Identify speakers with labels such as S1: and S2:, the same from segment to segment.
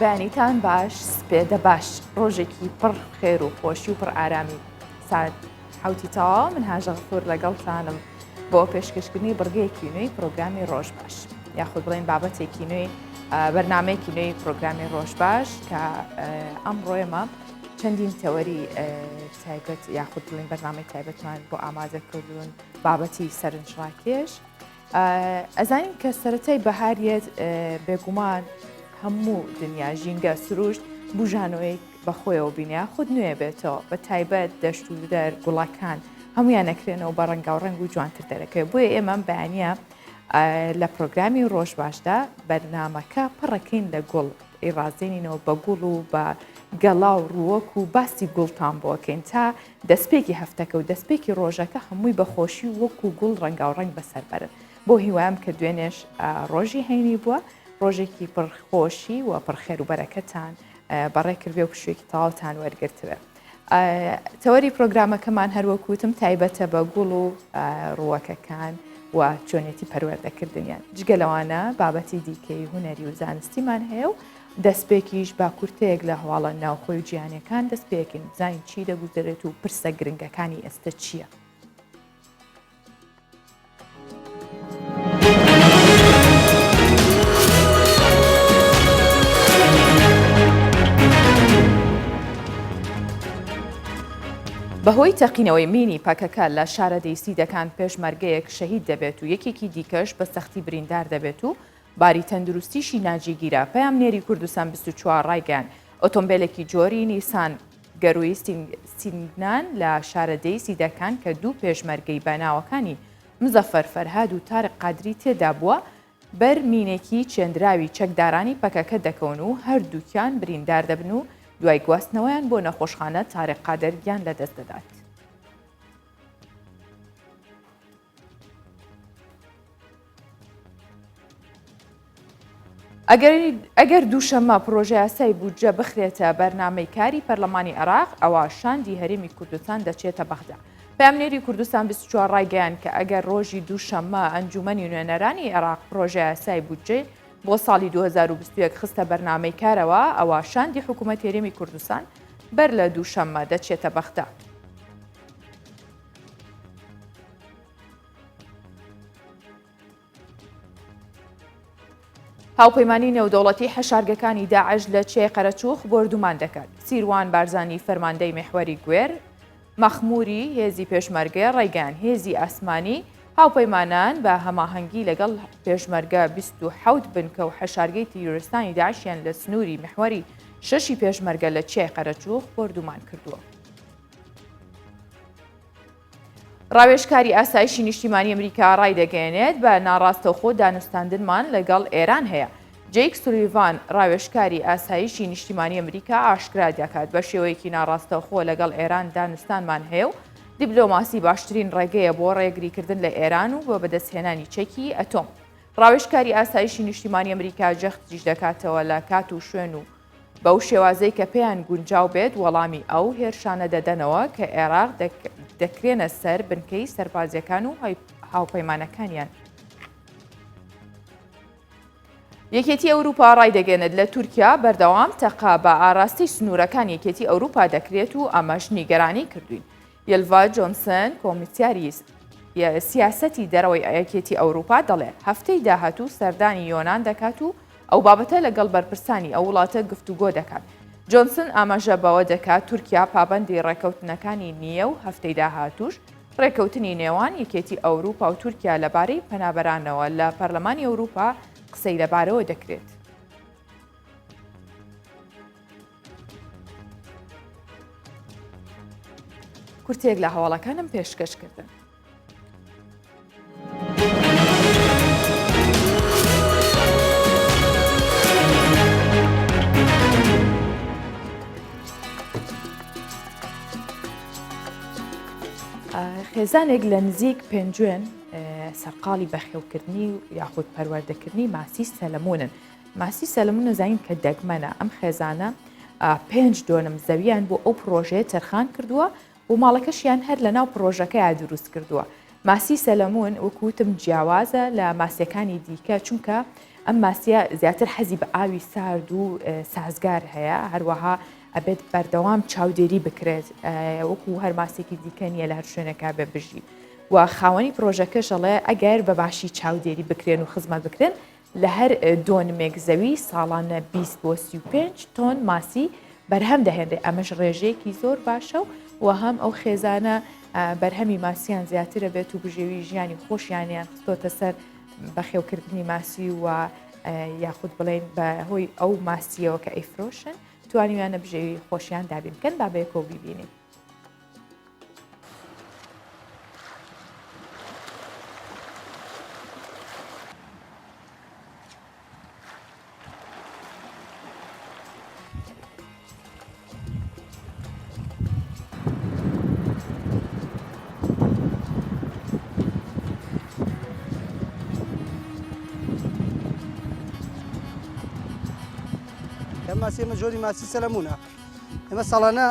S1: بەیانیتان باش سپێدە باش ڕۆژێکی پڕ خێر و خۆشی و پڕ ئارامی ساعت حوتی تەواو من هاژە غەفور لەگەڵتانم بۆ پێشکەشکردنی بڕگەیەکی نوێی پرۆگرامی ڕۆژ باش یاخود بڵێن بابەتێکی نوێی بەرنمەیەکی نوێی پرۆگرامی ڕۆژ باش کە ئەمڕۆێمە چەندین تەوەری تایبەت یاخود بڵێن بەرنامەی تایبەتمان بۆ ئامادەکردون بابەتی سەرنجڕاکێش ئەزانین کە سەرەتای بەهاریەت بێگومان هەموو دنیا ژینگە سروشت بژانەوەی بەخۆیەوە بینیا خود نوێ بێتەوە بە تایبەت دەشت و دەر گوڵەکان هەمویان نەکرێنەوە بە ڕەنگاو ڕەنگ و جوانتر دەرەکەوێت بۆیە ئێمە بەیانە لە پرۆگرامی ڕۆژ باشدا بەرنامەکە پڕەکەین لە گوڵ ئێڕازێنینەوە بە گوڵ و بە گەڵا و ڕووەک و باسی گوڵتان بۆکەین تا دەستپێکی هەفتەکە و دەستپێکی ڕۆژەکە هەمووی بەخۆشی وەکو گوڵ ڕەنگاو ڕەنگ بەسەر بەرن بۆ هیوایم کە دوێنێش ڕۆژی هەینی بووە ڕۆژێکی پڕخۆشی و پڕخێر و بەرەکەتان بەڕێکردێ و پشوێکی تەواوتان وەرگرتوێ. تەوەری پرۆگرامەکەمان هەروەکوتم تایبەتە بە گوڵ و ڕووەکەکان و چۆنێتی پەروەردەکردنیان. جگەلەوانە بابەتی دیکەی هوەری و زانستیمان هەیە و دەستپێکیش با کورتەیەک لە هەواڵە ناوخۆی و جیهانیەکان دەستپێکین بزانین چی دەگوزارێت و پرسە گرنگەکانی ئێستا چییە. بەهۆی تەقینەوەی مینی پاکەکە لە شارە دەیسیدەکان پێشمەرگەیەک شەهید دەبێت و یەکێکی دیکەش بە سەختی بریندار دەبێت و باری تەندروستیشی ناجێگیرە پەیامنێری کوردستان 24 ڕایگەیاند ئۆتۆمبیلێکی جۆری نیسان گەروی سینگنان لە شارە دەیسیدەکان کە دوو پێشمەرگەی بەناوەکانی مزەفەر فەرهاد و تارق قادری تێدا بووە بەر مینێکی چێندراوی چەکدارانی پەکەکە دەکەون و هەردووکیان بریندار دەبن و دوای گواستنەوەیان بۆ نەخۆشخانە تارق قادر گیان لەدەست دەدات. ئەگەر دووشەممە پرۆژە یاسای بودجە بخرێتە بەرنامەی کاری پەرلەمانی عێراق ئەوە شاندی هەرێمی کوردستان دەچێتە بەغدا. پەیامنێری کوردستان 24 ڕایگەیاند کە ئەگەر ڕۆژی دووشەممە ئەنجومەنی نوێنەرانی عێراق پرۆژە یاسای بودجێ بۆ ساڵی 2021 خستە بەرنامەی کارەوە ئەوە شاندی حکوومەت هێرێمی کوردستان بەر لە دووشەممە دەچێتە بەغدا. هاوپەیمانی نێودەوڵەتی حەشارگەکانی داعش لە چێ قەرەچووخ بردومان دەکات. سیروان بارزانی فەرماندەی مێحوەری گوێر مەخموری هێزی پێشمەرگە ڕێگەیان هێزی ئاسمانی هاوپەیمانان بە هەماهەنگی لەگەڵ پێشمەرگە 27 بنکە و حەشارگەی تیرۆریستانی داعشیان لە سنووری مێحوەری شەشی پێشمەرگە لە چێ قەرەچووخ بردومان کردووە. ڕاوێژکاری ئاسایشی نیشتیمانی ئەمریکا ڕایدەگەیەنێت بە ناڕاستەوخۆ دانوستاندنمان لەگەڵ ئێران هەیە. جەیک سولیڤان ڕاوێژکاری ئاسایشی نیشتیمانی ئەمریکا ئاشکرا دەکات بە شێوەیەکی ناڕاستەوخۆ لەگەڵ ئێران دانوستانمان هەیە و دیبلۆماسی باشترین ڕێگەیە بۆ ڕێگریکردن لە ئێران و بۆ بەدەستهێنانی چەکی ئەتۆم. ڕاوێژکاری ئاسایشی نیشتیمانی ئەمریکا جەختیش دەکاتەوە لە کات و شوێن و بەو شێوازەی کە پێیان گونجاو بێت وەڵامی ئەو هێرشانە دەدەنەوە کە عێراق دەکرێنە سەر بنکەی سەربازیەکان و هاوپەیمانەکانیان. یەکێتی ئەوروپا ڕایدەگەێنێت لە تورکیا بەردەوام تەقا بە ئاراستی سنوورەکان یەکێتی ئەوروپا دەکرێت و ئەمەش نیگەرانی کردوین. یلڤا جۆنسن کۆمیسیاری سیاسەتی دەرەوەی یەکێتی ئەوروپا دەڵێ هەفتەی داهاتوو سەردانی یۆنان دەکات و ئەو بابەتە لەگەڵ بەرپرسانی ئەو وڵاتە گفتوگۆ دەکات. جۆنسن ئاماژە بەوە دەکات تورکیا پابەندی ڕێکەوتنەکانی نییە و هەفتەی داهاتووش ڕێکەوتنی نێوان یەکێتی ئەوروپا و تورکیا لەبارەی پەنابەرانەوە لە پەرلەمانی ئەوروپا قسەی لەبارەوە دەکرێت. کورتێک لە هەواڵەکانم پێشکەشکردن. خێزانێک لە نزیک پێنجوێن سەرقاڵی بەخێوکردنی یاخود پەروەردەکردنی ماسی سەلەمونن. ماسی سەلەمون نەزانین کە دەگمەنە ئەم خێزانە 5 دۆنم زەویان بۆ ئەو پرۆژەیە تەرخان کردووە و ماڵەکەشیان هەر لە ناو پرۆژەکەیان دروست کردووە. ماسی سەلەمون وەکوتم جیاوازە لە ماسیەکانی دیکە چونکە ئەم ماسیە زیاتر حەزی بە ئاوی سارد و سازگار هەیە هەروەها ئەبێت بەردەوام چاودێری بکرێت وەکو هەر ماسێکی دیکە نیە لە هەر شوێنەکە بێ بژی و خاوەنی پرۆژەکەشەڵێ ئەگەر بە باشی چاودێری بکرێن و خزمەت بکرێن لە هەر دۆنمێک زەوی ساڵانە 20 بۆ 35 تۆن ماسی بەرهەم دەهێنرێ ئەمەش ڕێژەیەکی زۆر باشە و هەم ئەو خێزانە بەرهەمی ماسییان زیاترە بێت و بژێوی ژیانی خۆشیانیان خستۆتە سەر بەخێوکردنی ماسی و یاخود بڵێن بە هۆی ئەو ماسیەوە کە ئەیفرۆشن توانیویانە بژێوی خۆشیان دابین بکەن با بەیەکەوە بیبینین.
S2: ماسی ئەمە جۆری ماسی سەلەمونە ئێمە ساڵانە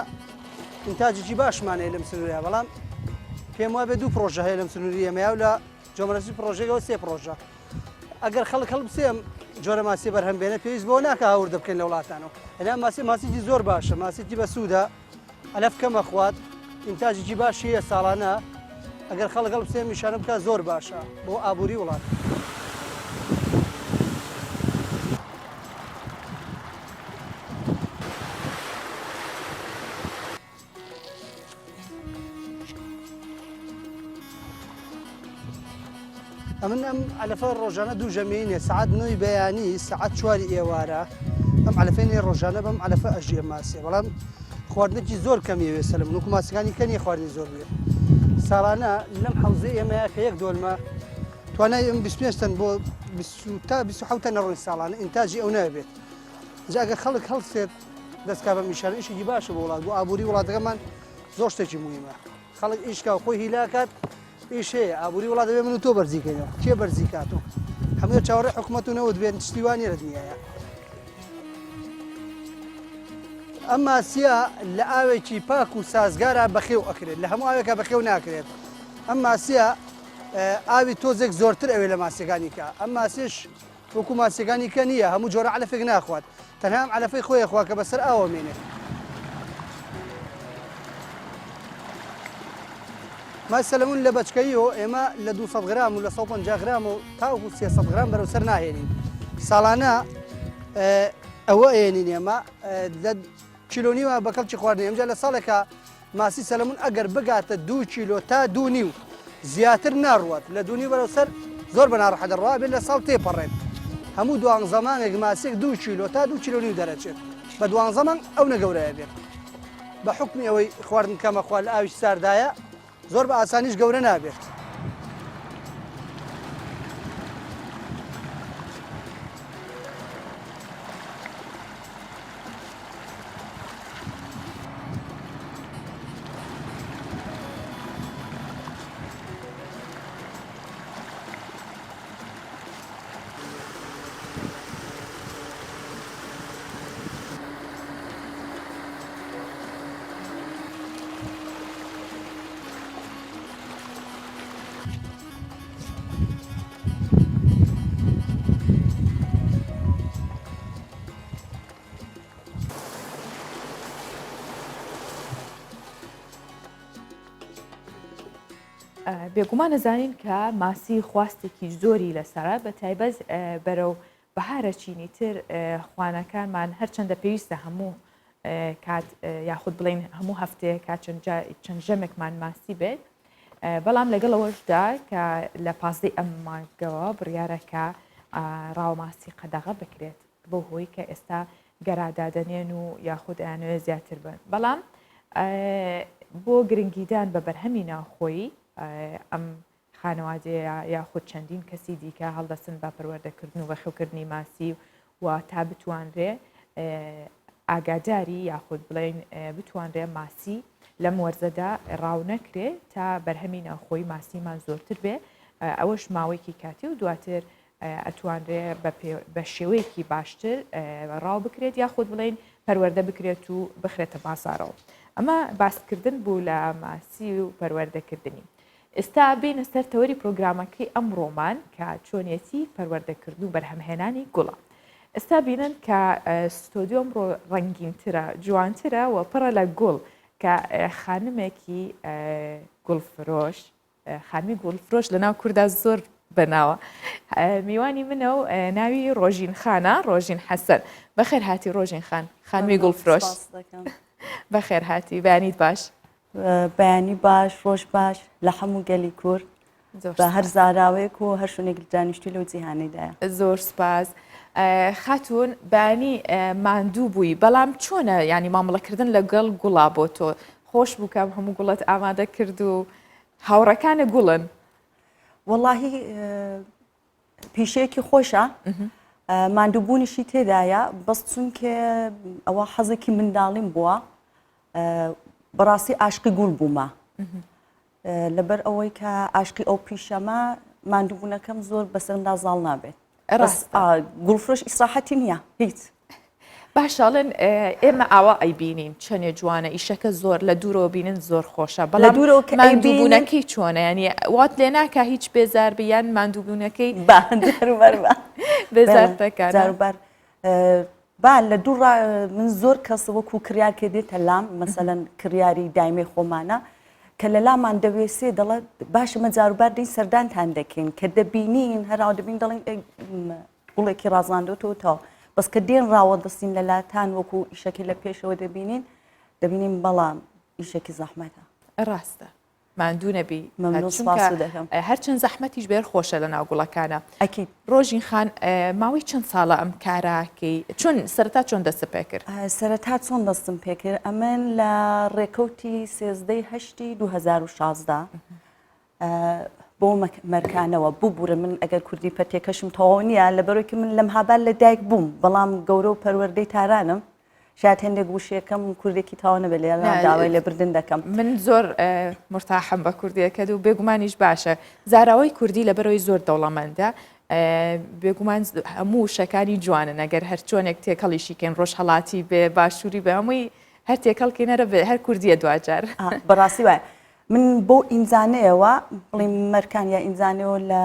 S2: ئینتاجێکی باشمانەیە لەم سنووریە بەڵام پێم وایە بێ دوو پرۆژە هەیە لەم سنووری ئێمەیە و لە جۆمەرەسی پرۆژێکەوە سێ پرۆژە ئەگەر خەڵک هەڵبسێم جۆرە ماسی بەرهەم بێنە پێویست بۆ ناکە هاورد بکەین لە وڵاتانەوە هەنا ماسیی زۆر باشە ماسیی بەسوودە ئەلەف کەمە خوات ئینتاجێکی باشی هەیە ساڵانە ئەگەر خەڵک هەڵبسێم نیشانە بکە زۆر باشە بۆ ئابووری وڵات. ئەمن ئەم علەفە ڕۆژانە دوو ژەمێنێ سعات 9 بەیانی سعات 4 ئێوارە ئەم علەفێنێ ڕۆژانە بەم علەفە ئەژێ ماسیە بەڵام خواردنێکی زۆر کەمیەوێ سەلم نوک ماسیەکانی کەنیە خواردنی زۆر بێ ساڵانە لەم حەوزەی ئێمەیە کە یەک دۆلمە توانای ئەم 25 تەن بۆ تا 27 تەنە ڕۆژ ساڵانە ئینتاجی ئەو نابێت ئەگەر خەڵک هەڵسێت دەستکا بە میشانە ئیشێکی باشە بۆ وڵات بۆ ئابووری وڵاتەکەمان زۆر شتێکی مهمە خەڵک ئیشکا خۆی هیلاکات ئیش هەیە ئابووری وڵات دەبێ من و تۆ بەرزیکەینەوە کێ بەرزیکاتەوە هەموو چاوەڕێی حکوومەتونەوە دەبێن تشتیوانی لە دنیاە ئەم ماسیە لە ئاوێکی پاک و سازگارە بەخێو ئەکرێت لە هەموو ئاوێکە بەخێو ناکرێت ئەم ماسیە ئاوی تۆزێک زۆرتر ئەوێ لە ماسیەکانی کە ئەم ماسیش وەکو ماسیەکانی کە نییە هەموو جۆرە علەفێک ناخوات تەنها ئەم علەفەی خۆی خوا کە بەسەر ئاوە مێنێت مای سەلەمون لە بەچکەیەوە ئێمە لە 200 گرام و لە 150 گرام و تاوەکو 300 گرام بەرەوسەر ناهێنین ساڵانە ئەوە ئێنین ئێمە لە کیلۆنیوە بە کەڵکی خواردنی ئەمجا لە ساڵێکە ماسی سەلەمون ئەگەر بگاتە 2 کیلۆ تا 2.5 زیاتر ناڕوات لە 2.5 بەرەوسەر زۆر بە ناڕەحەت دەڕوا بێت لە ساڵ تێپەڕێت هەموو دوان زەمانێک ماسێک 2 کیلۆ تا 2 کیلۆنیو دەرەچێت بە دوان زەمان ئەو نەگەورەیە بێت بە حکمی ئەوەی خواردن کەمە خوا لە ئاویش ساردایە زۆر بە ئاسانیش گەورە نابێت.
S1: بێگومان نەزانین کە ماسی خواستێکی زۆری لەسەرە بە تایبەت بەرەو بەهارە چینی تر خوانەکانمان هەرچەندە پێویستە هەموو کات یاخود بڵین هەموو هەفتەیە کا چەند ژەمێکمان ماسی بێت بەڵام لەگەڵەوەشدا کە لە پازدەی ئەم مانگەوە بڕیارەکە ڕاو ماسی قەدەغە بکرێت بۆ هۆی کە ئێستا گەرادادەنێن و یاخود ئەیانوێ زیاتر بن بەڵام بۆ گرنگیدان بە بەرهەمی ناوخۆیی ئەم خانەوادەیە یاخود چەندین کەسی دیکە هەڵدەستن بە پەروەردەکردن و بەخێوکردنی ماسی و تا بتوانرێ ئاگاداری یاخود بڵێن بتوانرێ ماسی لەم وەرزەدا ڕاو نەکرێ تا بەرهەمی ناوخۆی ماسیمان زۆرتر بێ ئەوەش ماوەیەکی کاتی و دواتر ئەتوانرێ بە شێوەیەکی باشتر ڕاو بکرێت یاخود بڵێن پەروەردە بکرێت و بخرێتە بازارەوە ئەمە باسکردن بوو لە ماسی و پەروەردەکردنی ئێستا بینە سەر تەوەری پرۆگرامەکەی ئەمڕۆمان کە چۆنیەتی پەروەردەکردن و بەرهەمهێنانی گوڵە. ئێستا بینن کە ستۆدیۆ ئەمڕۆ ڕەنگینترە، جوانترە و پڕە لە گوڵ کە خانمێکی گوڵفرۆش، خانمی گوڵفرۆش لەناو کووردا زۆر بەناوە. میوانی منە و ناوی ڕۆژین خانە، ڕۆژین حەسەن. بەخێر هاتی ڕۆژین خان، خانمی گوڵفرۆش. بەخێر هاتی، بەیانیت باش؟
S3: بەیانی باش، ڕۆژ باش لە هەموو گەلی کورد بە هەر زاراوەیەک و هەر شوێنێک دانیشتی لەو جیهانیدایە.
S1: زۆر سپاس. خاتون بەیانی ماندوو بووی، بەڵام چۆنە ینی مامەڵەکردن لەگەڵ گوڵا بۆ تۆ؟ خۆش بوو کەم هەموو گوڵت ئامادە کرد و هاوڕەکانە گوڵن؟
S3: وەڵاهی پیشەیەکی خۆشە، ماندووبوونیشی تێدایە، بەس چونکە ئەوە حەزێکی منداڵیم بووە، بەڕاستی عاشقی گوڵ بوومە. لەبەر ئەوەی کە عاشقی ئەو پیشەمە ماندووبوونەکەم زۆر بەسەردا زاڵ نابێت. گوڵفرۆش ئیسراحەتی نییە هیچ.
S1: باشەڵێن ئێمە ئاوا ئەیبینین چەنێ جوانە، ئیشەکە زۆر لە دوورەوە بینن زۆر خۆشە، بەڵام ماندووبوونەکەی چۆنە؟ ینی وات لێ ناکە هیچ بێزار بیان ماندووبوونەکەی بێزارتەکان
S3: جاروبەر با لە دوو من زۆر کەس وەکو کریار کە دێتە لام مەسەلەن کریاری دایمەی خۆمانە کە لە لامان دەوێسێ دەڵێت باشمە جاروبار دەین سەردانتان دەکەین کە دەبینین هەراو دەبین دەڵێن گوڵێکی ڕازاندۆتەوە بەس کە دێن ڕاوە دەستین لە لاتان وەکو ئیشەکی لە پێشەوە دەبینین بەڵام ئیشێکی زەحمەتە.
S1: ڕاستە ماندوو نەبی،
S3: دەکەم
S1: هەرچەند زەحمەتیش بێر خۆشە لە ناو گوڵەکانە.
S3: ئەکید
S1: ڕۆژین خان ماوەی چەند ساڵە ئەم کاراکەی چۆن سەرەتا چۆن دەست پێ کرد؟
S3: سەرەتا چۆن دەستم پێ کرد ئەمن لە ڕێکەوتی 13/8/2016 بۆ مەرکانەوە ببوورە من ئەگەر کوردی پەتێکەشم تەواو نییە لەبەرۆکی من لەم هەبال لە دایک بووم، بەڵام گەورە و پەروەردەی تارانم شاید هەندێک وشەکەم کوردێکی تاوا نەبێت لێ داوای لە بردن دەکەم.
S1: من زۆر مرتاحم بە کوردیەکەت و بێگومانیش باشە. زاراوەی کوردی لەبەرەوەی زۆر دەوڵەمەندە، بێگومان هەموو شەکانی جوانن ئەگەر هەر چۆنێک تێکەڵیشیکەن ڕۆژهەڵاتی بێ باشووری بە هەمووی هەر تێکەڵکەینەرە بێ هەر کوردیە دوجار.
S3: بەڕاستی وایە من بۆ ئینزانەیەوە بڵێم مەرکان یا ئینزانەوە لە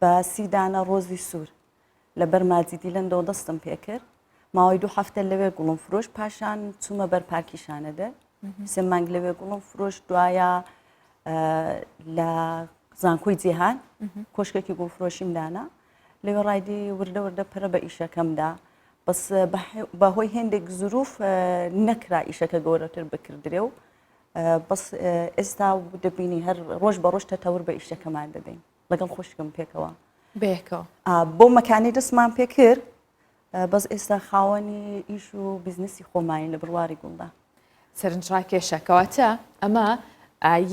S3: بە سیدانە ڕۆزی سوور لەبەر ماجیدی لەندەوە دەستم پێ کرد، ماوەی 2 هەفتە لەوێ گوڵم فرۆش، پاشان چوومە بەر پارکیشانەدە 3 مانگ لەوێ گوڵم فرۆش، دوایە لە زانکۆی جیهان کۆشکێکی گوڵفرۆشیم دانا، لەوێ ڕایدی وردە وردە پەرە بە ئیشەکەمدا، بەس بەهۆی هێندێک زروف نەکرا ئیشەکە گەورەتر بکردرێ و بەس ئێستا دەبینی هەر ڕۆژ بە ڕۆژ تەتەور بە ئیشەکەمان دەدەین لەگەڵ خۆشکم پێکەوە
S1: بێکەوە
S3: بۆ مەکانی دەستمان پێ کرد، بەس ئێستا خاوەنی ئیش و بیزنسی خۆمانی لە بڕواری گوڵدا.
S1: سەرنجڕاکێشەکەواتە ئەمە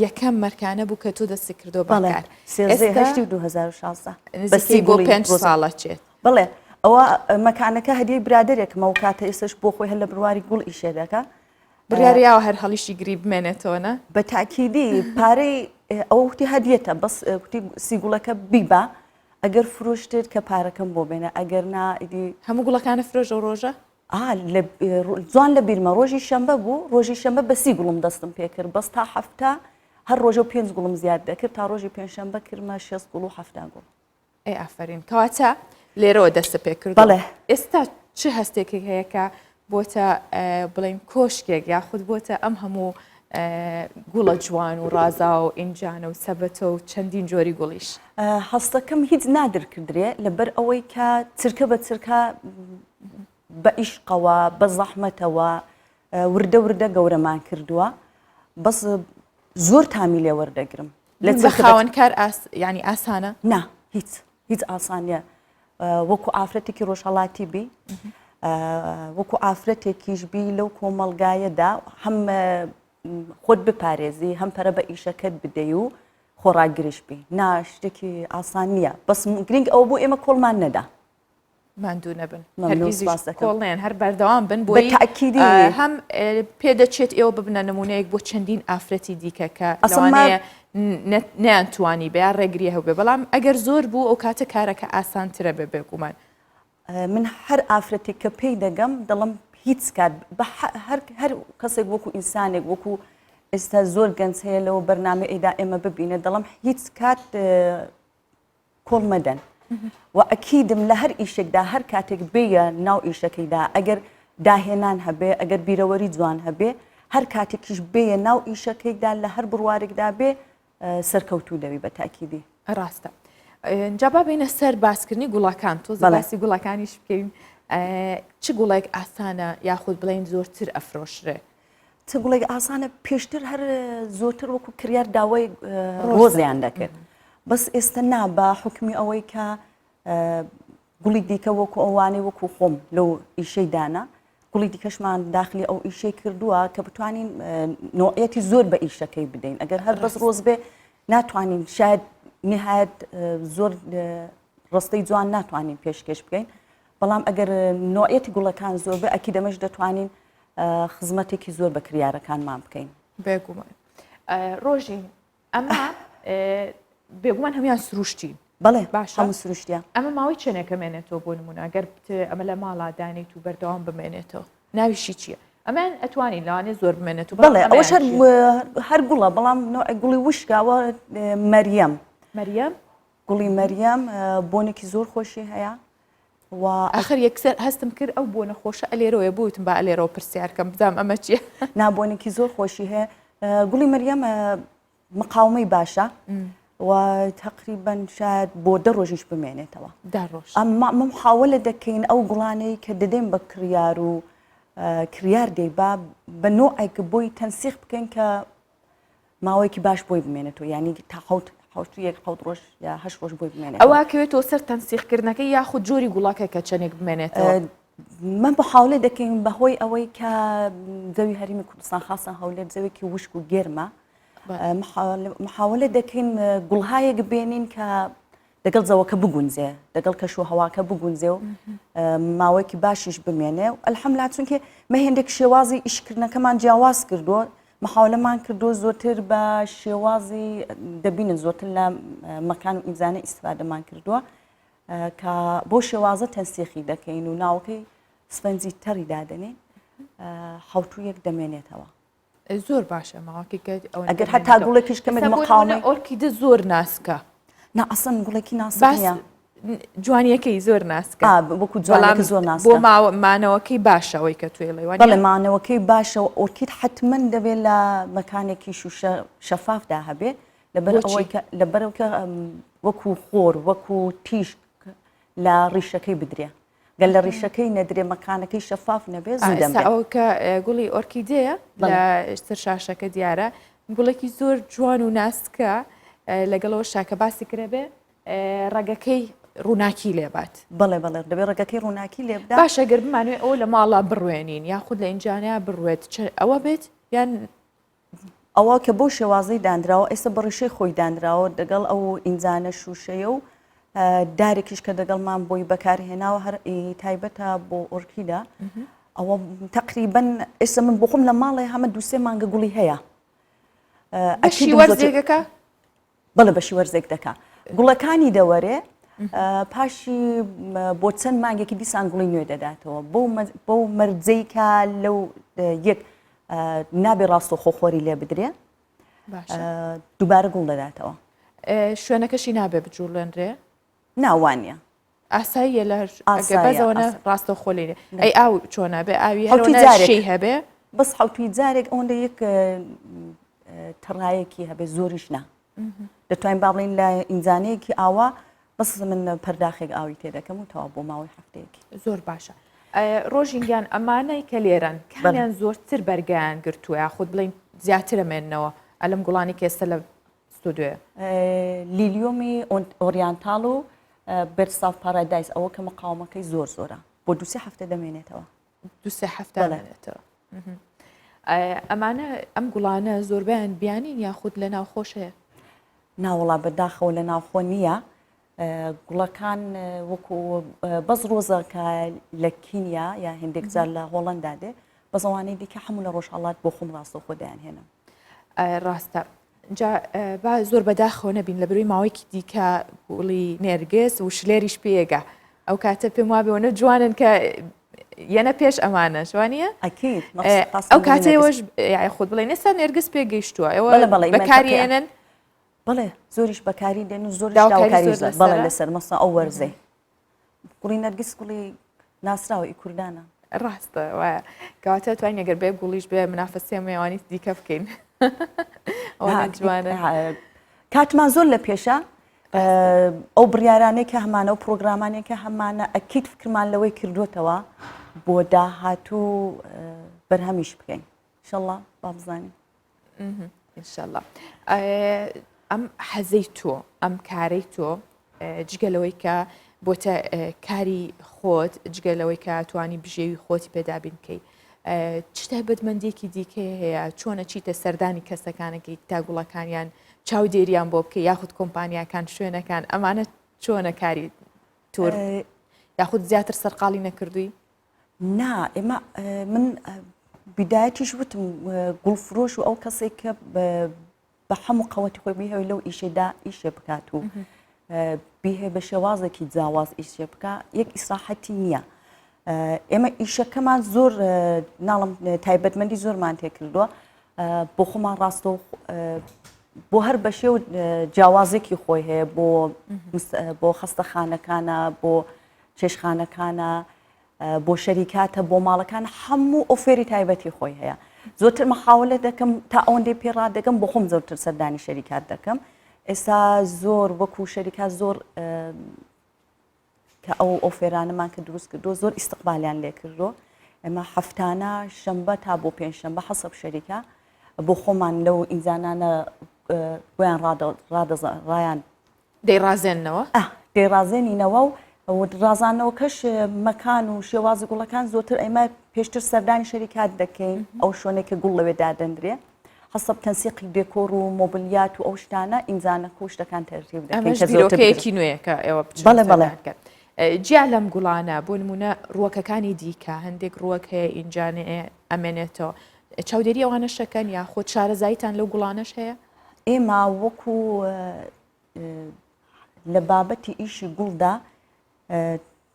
S1: یەکەم مەرکانە بوو کە تۆ دەستی کردو بەکار
S3: 2016
S1: بەسی بۆ 5 ساڵە چێت.
S3: بڵێ ئەوە مەکانەکە هەدیەی برادێکمە و کاتە ئێستش بۆ خۆی هەر لە بڕواری گوڵ ئیشێ دەکە،
S1: بڕیاریاوە هەر هەڵیشی گری بمێنێتەوەنە
S3: بە تاکیدی پارەی ئەو وتی هەدیەتە بەس وتی سیگوڵەکە بیبە ئەگەر فرۆشتت کە پارەکەم بۆ بێنە ئەگەر نائیدی
S1: هەموو گوڵەکانە فرۆژە ڕۆژە
S3: جوان لە بیرمە ڕۆژی شەمبە بوو، ڕۆژی شەمبە بە 30 گوڵم دەستم پێ کرد، بەس تا هەفتە هەر ڕۆژە 5 گوڵم زیاد دەکرد تا ڕۆژی پێنجشەمبە کردمە 6 گوڵ و 7 گوڵ.
S1: ئەی ئافرین کەواتە لێرەوە دەستە پێ کرد.
S3: بەڵێ
S1: ئێستا چه هەستێکی هەیە کە بۆتە بڵێم کۆشکێک یاخود بۆتە ئەم هەموو گوڵە جوان و ڕازا و ئینجانە و سەبەتە و چەندین جۆری گوڵیش؟
S3: هەستەکەم هیچ نادرکردرێ لەبەر ئەوەی کە چرکە بە چرکە بە ئیشقەوە بە زەحمەتەوە وردە وردە گەورەمان کردووە، بەس زۆر تامی لێ وەردەگرم
S1: لە خاوەنکار ینی ئاسانە؟
S3: نا هیچ ئاسانیە، وەکو ئافرەتێکی ڕۆژهەڵاتی بی وەکو ئافرەتێکیش بی لەو کۆمەلگایەدا هەم خۆت بپارێزی هەم پەرە بە ئیشەکەت بدەی و خۆڕاگرش بی، نا شتێکی ئاسان نییە، بەس گرنگ ئەو بۆ ئێمە کۆڵمان نەدا
S1: ماندوو نەبن کۆڵێن هەر بەردەوام بن بۆ
S3: تاکیدی
S1: هەم پێدەچێت ئێوە ببنە نمونەیەک بۆ چەندین ئافرەتی دیکە کە لەوانەیە نەیانتوانی بە یا ڕێگریە هەو بێ، بەڵام ئەگەر زۆر بوو ئەو کاتە کارەکە ئاسانترە بێ بێگومان.
S3: من هەر ئافرەتێک کە پێی دەگەم دەڵم هیچ کات هەر کەسێک وەکو ئینسانێک وەکو ئێستا زۆر گەنج هەیە لەوە بەرنامە ئێدا ئێمە ببینێ دەڵم هیچ کات کۆڵ مەدەن و ئەکیدم لە هەر ئیشێکدا هەر کاتێک بێە ناو ئیشەکەیدا ئەگەر داهێنان هەبێ ئەگەر بیرەوەری جوان هەبێ هەر کاتێکیش بێە ناو ئیشەکەیدا لە هەر بڕوارێکدا بێ سەرکەوتوو دەوی بە تاکیدی
S1: ڕاستە جا با بینە سەر باسکردنی گوڵەکان تۆ باسی گوڵەکانیش بکەین چ گوڵێک ئاسانە یاخود بڵێن زۆرتر ئەفرۆشرێ
S3: چ گوڵێک ئاسانە پێشتر هەر زۆرتر وەکو کریار داوای ڕۆزیان دەکرد بەس ئێستا نا بە حکمی ئەوەی کە گوڵی دیکە وەکو ئەوانەی وەکو خۆم لەو ئیشەی دانا گوڵی دیکەشمان داخلی ئەو ئیشەی کردووە کە بتوانین نوعەتی زۆر بە ئیشەکەی بدەین ئەگەر هەر بەس ڕۆز بێ ناتوانین شاید نهایەت زۆر ڕستەی جوان ناتوانین پێشکەش بکەین بەڵام ئەگەر نوعەتی گوڵەکان زۆر بێ ئەکی دەمەش دەتوانین خزمەتێکی زۆر بە کریارەکانمان بکەین
S1: بێگومان ڕۆژین ئەمە بێگومان هەمیان سروشتین
S3: بەڵێ هەموو سروشتیان
S1: ئەمە ماوەی چێنێکە مێنێتەوە بۆ نمونە ئەگەر ئەمە لە ماڵا دانیت و بەردەوام بمێنێتەوە ناویشی چییە؟ ئەمان ئەتوانین لەوانێ زۆر بمێنێتەوە
S3: بەڵێ ئەوەش هەر گوڵە بەڵام گوڵی وشکاوە مەریەم گوڵی مەریەم بۆنێکی زۆر خۆشی هەیە و
S1: ئاخر یەکسەر هەستم کرد ئەو بۆ نەخۆشە ئەلێرەوە بووتم بە ئەلێرەوە پرسیارکەم بزانم ئەمە چییە؟
S3: نابۆنێکی زۆر خۆشی هەیە گوڵی مەریەم مقاومەی باشە و تقریبا شاید بۆ 10 ڕۆژیش بمێنێتەوە ئەمە محاولە دەکەین ئەو گوڵانەی کە دەدەین بە کریار و کریار دەیبا بە نوعێک بۆی تەنسیخ بکەین کە ماوەیەکی باش بۆی بمێنێتەوە یعنی تا حوت ڕۆژ یا 8 ڕۆژ بۆی بمێنێت
S1: ئەوەکەوێتەوە سەر تەنسیخکردنەکەی یاخود جۆری گوڵاکە کە چەندێک بمێنێتەوە
S3: من محاولە دەکەین بەهۆی ئەوەی کە زەوی هەرمی کوردستان خاصن هەولێر زەوێکی وشک و گێرمە محاولە دەکەین گوڵهایەک بێنین کە دەگەڵ زەوەکە بگونجێ دەگەڵ کەش و هەواکە بگونجێ و ماوەیەکی باشیش بمێنێ و ئەلحەمدولیلا چونکە مە هێندێک شێوازی ئیشکردنەکەمان جیاواز کردووە محاولەمان کردو زۆرتر بە شێوازی دەبینن زۆرتر لە مەکان و ئیمزانە ئیستفادەمان کردووە کە بۆ شێوازە تەنسیخی دەکەین و ناوەکەی سپەنجی تەڕی دادەنێ حوتویەک دەمێنێتەوە
S1: زۆر باشە ماوەکە
S3: ئەگەر هەتا گوڵێکیش کەمێک مقاومە
S1: ئۆرکیدە زۆر ناسکە
S3: نا ئەسڵ گوڵێکی ناسکە
S1: جوانیەکەی زۆر ناسکە
S3: وەکو جوانەکە زۆر ناسکە
S1: بۆ مانەوەکەی باشەوەی کە توێ لەوان
S3: بەڵێ مانەوەکەی باشە و ئۆرکید حتمما دەبێت لە مەکانێکی شەفافدا هەبێ لەبەرەوە کە وەکو خۆر وەکو تیشک لە ڕیشەکەی بدرێ گەل لە ڕیشەکەی نەدرێ مەکانەکەی شەفاف نەبێ
S1: ئەو کە گوڵی ئۆرکیدەیە لە سەر شاشەکە دیارە گوڵێکی زۆر جوان و ناسکە لەگەڵەوە شاکە باسی کرێ بێ ڕەگەکەی ڕووناکی لێبات
S3: بەڵێ دەبێت ڕێگەکەی ڕووناکی لێبدا
S1: باشە گەر بمانوێت ئەو لە ماڵا بڕوێنین یاخود لە ئینجانیا بڕوێت ئەوە بێت یان
S3: ئەوە کە بۆ شێوازەی دانراوە ئێستا بەڕیشەی خۆی دانراوە دەگەڵ ئەو ئینجانە شوشەیە و دارێکیش کە دەگەڵمان بۆی بەکارهێناوە هەر تایبەتە بۆ ئۆرکیدا ئەوە تقریبەن ئێستا من بۆ خۆم لە ماڵێ هەمە 2-3 مانگە گوڵی هەیە
S1: ئەشی وەرزێکەکە
S3: بەڵێ بەشی وەرزێک دەکا گوڵەکانی دەوەرێ پاشی بۆ چەند مانگێکی دیسان گوڵی نوێ دەداتەوە بۆ مەرجەی کە لەو یەک نابێ ڕاستۆ خۆخۆری لێ بدرێ دووبارە گوڵ دەداتەوە
S1: شوێنەکەشی نابێ بجوڵێنرێ
S3: ناوانە
S1: ئاساییە لە بەزەوەە ڕاستە خۆلێنێ ئەی ئاو چۆنە بێ ئاوی هەڵی هەبێ
S3: بەس حوتوی جارێک ئەوەندە یەک تەڕایەکی هەبێ زۆریش نا دەتوانین با بڵین لە ئینجانەیەکی ئاوا بەس من پەرداخێک ئاوی تێدەکەم و تەوا بۆ ماوەی هەفتەیەکی
S1: زۆر باشە ڕۆژینگیان ئەمانەی کە لێرن کامیان زۆرتر بەرگیان گرتووە خود بڵین زیاترە مێننەوە ئەلم گوڵانی کێستا لە ستودیۆ
S3: لیلیۆمی ئۆریانتاڵ و بەرساف پارادایس ئەوە کە مقاومەکەی زۆر زۆرە بۆ 2-3 هەفتە دەمێنێتەوە
S1: 2-3 هەفتە دەمێنێتەوە ئەمانە ئەم گوڵانە زۆربیان بیانین یاخود لە ناوخۆشەیە
S3: ناوەڵا بەداخەوە لە ناوخۆ نییە گوڵەکان وەکو بەس ڕۆزە کە لە کینیا یا هێندێک جار لە هۆڵەندا دێ بەزەوانەی دیکە هەموو لە ڕۆژهەڵات بۆ خۆم ڕاستە خۆ دەیانهێنم
S1: ڕاستە با زۆر بەداخەوە نەبین لە بروی ماوەیەکی دیکە گوڵی نێرگس و شلێریش پێگە ئەو کاتە پێم وابێەوە جوانن کە یەنە پێش ئەمانە شوانیە؟
S3: ئەکید
S1: ئەو کاتێوەش خودت بڵێ نێستا نێرگس پێگەیشتووە ئەوە بەکارێنن
S3: بڵێ زۆریش بەکاری دێن و زۆر بەڵێ لەسەر مەسا ئەو وەرزەی گوڵی نەرگس گوڵی ناسراوە کوردانە
S1: ڕاستە وایە کەواتە توانین ئەگەر بێ گوڵیش بێ منافەسێ میێوانی دیکە بکەین ئەوە جوانە
S3: کاتمان زۆر لە پێشە ئەو بڕیارانەی کە هەمانە و پرۆگرامانێک کە هەمانە ئەکیت فکرمان لەوەی کردوتەوە بۆ داهاتوو بەرهەمیش بکەین انشاءالله با بزانین
S1: انشاءالله ئەم حەزەی تۆ ئەم کارەی تۆ جگەلەوەی کە بۆتە کاری خۆت جگەلەوەی کە توانی بژێوی خۆتی پێدابین بکەی چ تایبەتمەندێکی دیکە هەیە چۆنە چیتە سەردانی کەسەکانەکەی تا گوڵەکانیان چاودێریان بۆ بکە یاخود کۆمپانیاکان شوێنەکان ئەمانە چۆنە کاری تۆر یاخود زیاتر سەرقاڵی نەکردووی؟
S3: نا ئێمە من بیدایەتیش وتم گوڵفرۆش و ئەو کەسێک کە بە هەموو قەوەتی خۆی بیهێ لەو ئیشێدا ئیشێ بکات و بیهێ بە شێوازێکی جیاواز ئیشێ بکە یەک ئیسراحەتی نییە. ئێمە ئیشەکەمان زۆر ناڵم تایبەتمەندی زۆرمان تێکردووە بۆ خۆمان ڕاستە بۆ هەر بە شێو جیاوازێکی خۆی هەیە بۆ خەستەخانەکانە بۆ چێشخانەکانە بۆ شەریکاتە بۆ ماڵەکان هەموو ئۆفێری تایبەتی خۆی هەیە. زۆرتر مەحاولە دەکەم تا ئەوەندەی پێڕا دەکەم بۆ خۆم زۆرتر سەردانی شەریکات دەکەم. ئێستا زۆر وەکو شەریکات زۆر کە ئەو ئۆفێرانەمان کە دروست کردو زۆر ئیستقبالیان لێ کردو. ئێمە هەفتانە شەمبە تا بۆ پێنجشەمبە حەسەب شەریکە بۆ خۆمان لەو ئینجانانە گویان ڕایان
S1: دەیڕازێننەوە
S3: دەیڕازێنینەوە و ڕازانەوە کەش مەکان و شێوازی گوڵەکان زۆرتر ئێمە پێشتر سەردانی شەریکات دەکەین ئەو شوێنێکە گوڵ لەوێدا دەندرێ حەسەب تەنسیقی دێکۆڕ و مۆبلیات و ئەو شتانە ئینجانە کۆشتەکان تەرتیب
S1: دەکەین نوێیەکە ئێوە
S3: بەڵێ
S1: جیا لەم گوڵانە بۆ نمونە ڕووەکەکانی دیکە هەندێک ڕووەک هەیە ئینجانێ ئەمێنێتەوە چاودێری ئەوانە شەکەن یا خۆ شارەزاییتان لەو گوڵانەش هەیە؟
S3: ئێمە وەکو لە بابەتی ئیشی گوڵدا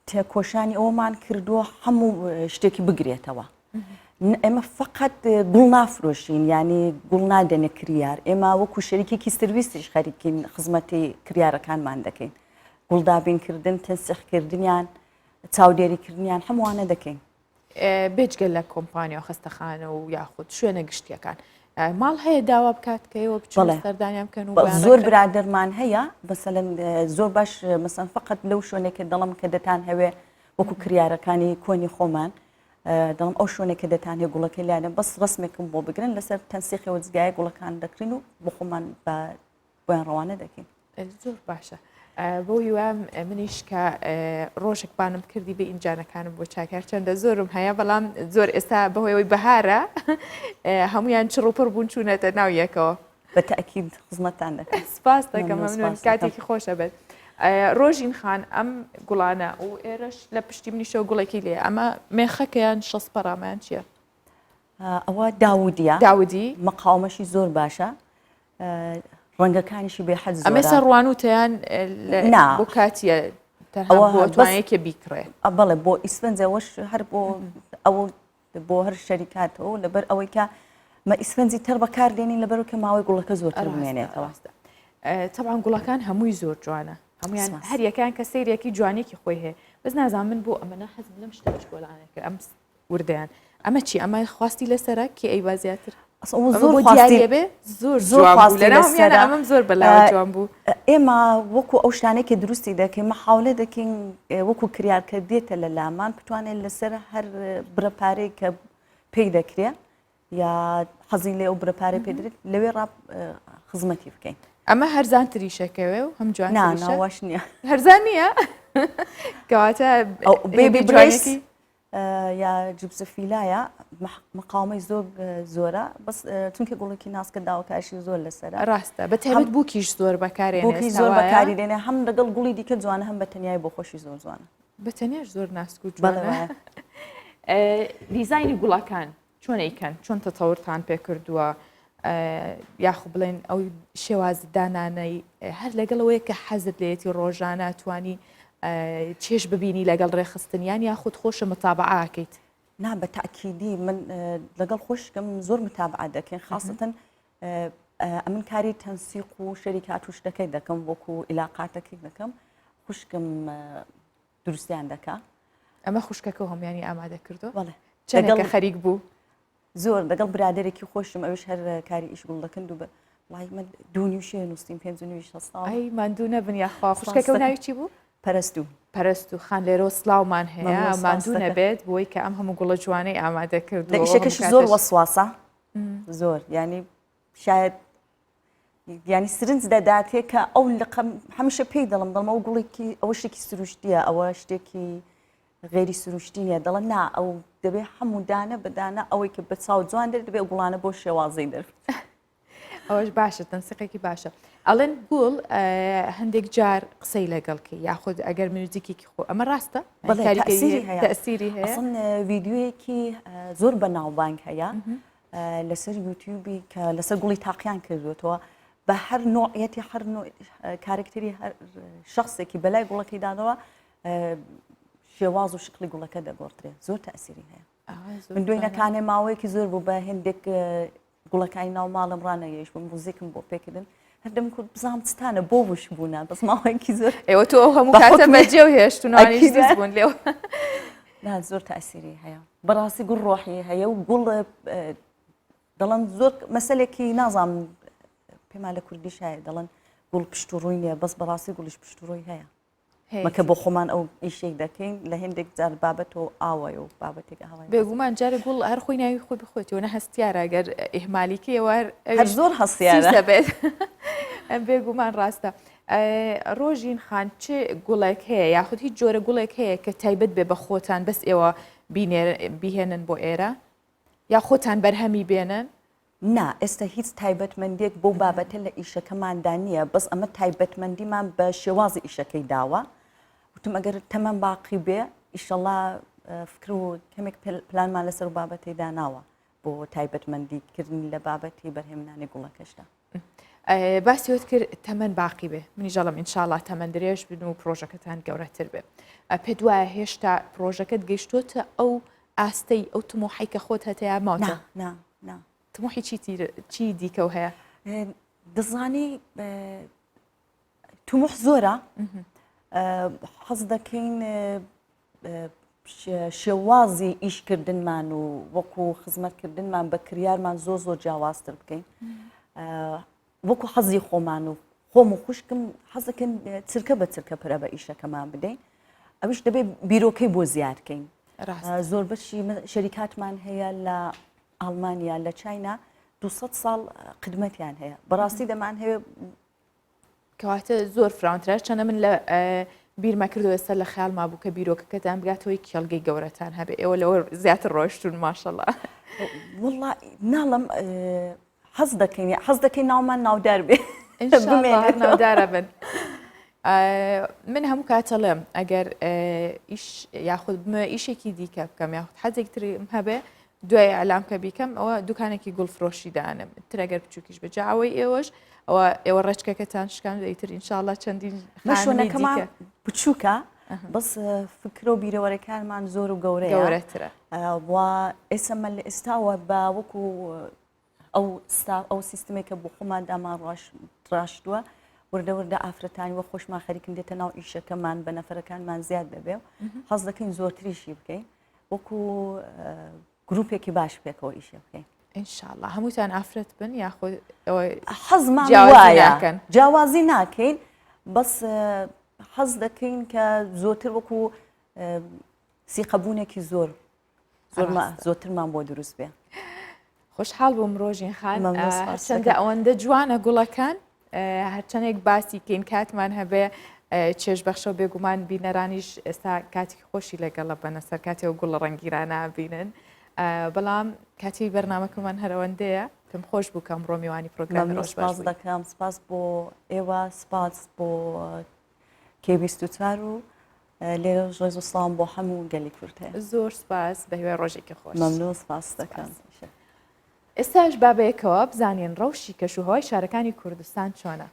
S3: تێکۆشانی ئەومان کردووە هەموو شتێکی بگرێتەوە. ئێمە فقط گوڵ نافرۆشین ینی گوڵ نادەنێ کریار ئێمە وەکو شەریکێکی سرویسیش خەریکین خزمەتی کریارەکانمان دەکەین گوڵدابینکردن تەنسیقکردنیان چاودێریکردنیان هەمووانە دەکەین.
S1: بێجگە لە کۆمپانیا و خەستەخانە و یاخود شوێنە گشتیەکان ماڵ هەیە داوا بکات کەەوە سەردانیان بکەن و
S3: زۆر برادەرمان هەیە بەسەلەن زۆر باش مەسەن فقط لەو شوێنێکە دەڵم کە دەتان هەوێ وەکو کریارەکانی کۆنی خۆمان دەڵم ئەو شوێنێکە دەتان هەیە گوڵەکە لایەنە بەس ڕسمێکم بۆ بگرن لەسەر تەنسیقی وەزگایە گوڵەکان دەکرین و بۆ خۆمان بە بۆیان ڕەوانە دەکەین.
S1: زۆر باشە. بۆ هیوام منیش کە ڕۆژێکبانم کردی بە ئینجانەکانم بۆ چاکار چەندە زۆرم هەیە بەڵام زۆر ئێستا بەهۆیەوەی بەهارە هەمویان چڕوپڕ بوون چوونەتە ناو یەکەوە.
S3: بەتەئکید خزمەتتان دەکەم.
S1: سپاس دەکەم مەمنون کاتێکی خۆشە بێت. ڕۆژین خان ئەم گوڵانە و ئێرەش لە پشتی منیشەوە گوڵێکی لێ ئەمە مێخەکەیان شەسپەڕامان چییە؟
S3: ئەوە داودیە
S1: داودی
S3: مەقاومەشی زۆر باشە. ڕەنگەکانیشی بێ حەز زۆرە.
S1: ئەمە سەر ڕوانوتیان بۆ کاتیە توانەیەکە بیکڕێ
S3: بەڵێ بۆ ئیسفەنجەوەش هەر بۆ ئەوە بۆ هەر شەریکاتەوە لەبەر ئەوەی کە مە ئیسفەنجی تەر بەکاردێنین لەبەر کە ماوەی گوڵەکە زۆرتر بمێنێتەوە.
S1: تەبعاً گوڵەکان هەمووی زۆر جوانە هەمویان هەر یەکان کە سەیرێکی جوانێکی خۆی هەیە بەس نازان من بۆ ئەمەە حەزم لەم شتە بچکۆلانێکە ئەم وردەیان ئەمە چی ئەمە خواستی لەسەرە کێ ئەیوا زیاتر زۆر زۆر بەلاوە جوان بوو.
S3: ئێمە وەکو ئەو شتانێکی دروستی دەکەین مەحاولە دەکەین وەکو کریارکە دێتە لە لامان بتوانێت لەسەر هەر برەپارەی کە پێی دەکرێت یا حەزی لێ ئەو برەپارە پێدرێت لەوێ ڕاب خزمەتی بکەین.
S1: ئەمە هەرزان تریشەکەوێ و هەم جوان
S3: ناواش نییە
S1: هەرزان نییە کەواتە
S3: بێبی برایسی یا جوبزەفیلایە مەقاومەی زۆر زۆرە بەس چونکە گوڵێکی ناسکە داواکاشی زۆر لەسەرە
S1: ڕاستە بەتەبێت بووکیش زۆر بەکارێنێ
S3: بووکی زۆر بەکاری دێنێ هەم لەگەڵ گوڵی دیکە جوانە هەم بەتەنیای بۆ خۆشی زۆر جوانە
S1: بەتەنێش زۆر ناسک و جوانە. دیزایانی گوڵەکان چۆن ئەیکەن چۆن تەتەورتان پێ کردووە یاخو بڵێن ئەو شێوازی دانانەی هەر لەگەڵەوەی کە حەزت لێتی ڕۆژانە توانی چێش ببینی لەگەڵ ڕێخستنیان یاخود خۆشە متابعاکەیت؟
S3: نا بە تاکیدی من لەگەڵ خۆشکم زۆر متابعە دەکەین خاصەتەن ئەمن کاری تەنسیق و شەریکات و شتەکەی دەکەم وەکو علاقاتەکەی دەکەم خوشکم دروستیان دەکا.
S1: ئەمە خوشکەکە هەمویانی ئامادە کردو؟
S3: بەڵێ
S1: چەندێکە خەریک بوو؟
S3: زۆر لەگەڵ برادێکی خۆشم ئەوش هەر کاری ئیشگوڵ دەکەن و بە وڵی من 2.5 نووسین 5 ساڵ.
S1: ئەی ماندوو نەبن یاخوا خوشکەکە ناوی چی بوو؟
S3: پەرستوو.
S1: پەرست و خان لێرۆ سلااومان هەیە ماندوو نەبێت بۆی کە ئەم هەموو گوڵە جوانەی ئامادە کردو.
S3: ئیشەکەش زۆر وەسواسە زۆر ینی شاید ینی سرنج دەداتێ کە ئەو هەمیشە پێی دەڵم ئەو گوڵێکی ئەوە شتێکی سروشتیە ئەوە شتێکی غێری سروشتی نیە دەڵێن نا ئەو دەبێت هەموو دانە بەدانە ئەوەی کە بە چاو جوان دەبێت گوڵانە بۆ شێوازەی دەرفێت.
S1: ئەوەش باشە تەنسیقێکی باشە. ئەڵێن گوڵ هەندێک جار قسەی لەگەڵکە یاخود ئەگەر میوزیکێکی خۆ ئەمە ڕاستە؟ تەسیری هەیە؟
S3: ئەسڵ ڤیددیوەیەکی زۆر بەناوبانگ هەیە لەسەر یوتیوبی کە لەسەر گوڵی تاقییان کردوێتەوە بە هەر نوعەتی هەر کارکتەری شخصێکی بەلای گوڵەکەی دادەوە شێواز و شکلی گوڵەکە دەگۆڕێت زۆر تەسیری هەیە. من دوێنەکانێ ماوەیەکی زۆر بوو بە هێندێک گوڵەکانی ناو ماڵم ڕانەگەیشت بووم موزیکم بۆ پێکردن هەردەم کورد بزانام چتانە بۆ وش بوونە بەس ماوەیەکی زۆر
S1: ئێوە تۆ هەموو کاتە بەجێ و هێشتونەوەیش دەست بوون لێوە.
S3: نا زۆر تەسیری هەیە بەڕاستی گوڵ ڕۆحی هەیە و گوڵ دەڵێن زۆر مەسەلێکی نازانم پێمان لە کوردیش هەیە دەڵێن گوڵ پشت و ڕووی نییە بەس بەڕاستی گوڵیش پشت و ڕووی هەیە. مەکە بۆ خۆمان ئەو ئیشێک دەکەین لە هێندێک جار بابەتەوە ئاوایە و بابەتێک ئاوای
S1: بێگومان جارە گوڵ هەر خۆی ناوی خۆی بخۆیتەوە نە هەستیارە ئەگەر ئیهمالیکەوە
S3: هەر زۆر هەستیارە
S1: بێت بێگومان ڕاستە. ڕۆژین خان چ گوڵێک هەیە یاخود هیچ جۆرە گوڵێک هەیە کە تایبەت بێ بە خۆتان بەس ئێوە بیهێنن بۆ ئێرە یا خۆتان بەرهەمی بێنن؟
S3: نا ئێستا هیچ تایبەتمەندێک بۆ بابەتە لە ئیشەکەماندا نییە بەس ئەمە تایبەتمەندیمان بە شێوازی ئیشەکەی داوە وتم ئەگەر تەمەەن باقی بێ ئیشەڵا فکر و کەمێک پلانمان لەسەر بابەتەیدا ناوە بۆ تایبەتمەندیکردنی لە بابەتی بەرهێمنانی گوڵەکەشدا.
S1: باسیوت کرد تەمەەن باقی بێ منی ژەڵم ئینشاڵڵا تەمەەن درێژ بن و پرۆژەکەتان گەورەتر بێ. پێ دوایە هێشتا پرۆژەکەت گەیشتۆتە ئەو ئاستەی ئەو تمۆحی کە خۆت هەتەیە ماوە؟
S3: نا
S1: تمۆحی چی دیکە و هەیە؟
S3: دەزانی تمۆح زۆرە حەز دەکەین شێوازی ئیشکردنمان و وەکو خزمەتکردنمان بە کریارمان زۆر جیاوازتر بکەین وەکو حەزی خۆمان و خۆم و خوشکم حەز دەکەن چرکە بە چرکە پرە بە ئیشەکەمان بدەین ئەوش دەبێت بیرۆکەی بۆ زیادکەین. زۆر بەشی شەریکاتمان هەیە لە ئەڵمانیا لە چاینا 200 ساڵ خدمەتیان هەیە بەڕاستی دەمان هەیە
S1: کەواتە زۆر فراونترە چەنە من لە بیرمە کردو ئێستا لە خیال مابوو کە بیرۆکەکەتان بگاتەوەی کێڵگەی گەورەتان هەبێ ئێوە لەوە زیاتر ڕۆیشتون ماشەڵڵا.
S3: وڵڵا ناڵم حەز دەکەین ناومان ناودار بێ
S1: ناودارە بن. من هەموو کاتەڵێم ئەگەر ئیش یاخود بمە ئیشێکی دیکە بکەم یاخود حەزێکترم هەبێ دوای ئەلام کە بیکەم ئەوە دوکانێکی گوڵفرۆشی دانم ترەگەر بچووکیش بەجاوی ئێوەش ئێوە ڕێچکەکەتان شکان دەیتر ئینشاءڵڵا چەندین
S3: شوێنەکەمان بچووکە بەس فکرە و بیرەوەرەکانمان زۆر و
S1: گەورەترە
S3: ئێسمە لە ئێستاوە بە وەکو ئەو سیستمێکە بۆ خۆمان دامان ڕاشتووە وردە ئافرەتانی وە خۆشمان خەریکن دێتە ناو ئیشەکەمان بە نەفەرەکانمان زیاد دەبێ و حەز دەکەین زۆرتریشی بکەین وەکو گروپێکی باش پێکەوە ئیشە بکەین.
S1: ئینشاءڵڵا هەمووتان ئافرەت بن یاخود
S3: حەزمان وایە جیاوازی ناکەین بەس حەز دەکەین کە زۆرتر وەکو سیقەبوونێکی زۆرترمان بۆ دروست بێ.
S1: خۆشحاڵ بووم ڕۆژین خان چەندە ئەوەندە جوانە گوڵەکان هەرچەندێک باسی کەین کاتمان هەبێ چێژبەخشە و بێگومان بینەرانیش ئێستا کاتی خۆشی لەگەڵە بەنە سەر کاتێەوە گوڵ ڕەنگیرانە بینن بەڵام کاتی بەرنامەکەمان هەرەوەندەیە پێم خۆش بوو کەم ڕۆ میوانی پرۆگرامی ڕۆژ
S3: سپاس دەکەم سپاس بۆ ئێوە سپاس بۆ کێ24 و لێرە ڕێز و سڵام بۆ هەموو گەلی کورد هەیە
S1: زۆر سپاس بەهوێ ڕۆژێکی خۆش
S3: مەمنون سپاس دەکەم.
S1: ئێستاش بابەیەکەوە بزانین ڕەوشی کەشوهۆی شارەکانی کوردستان چۆنە.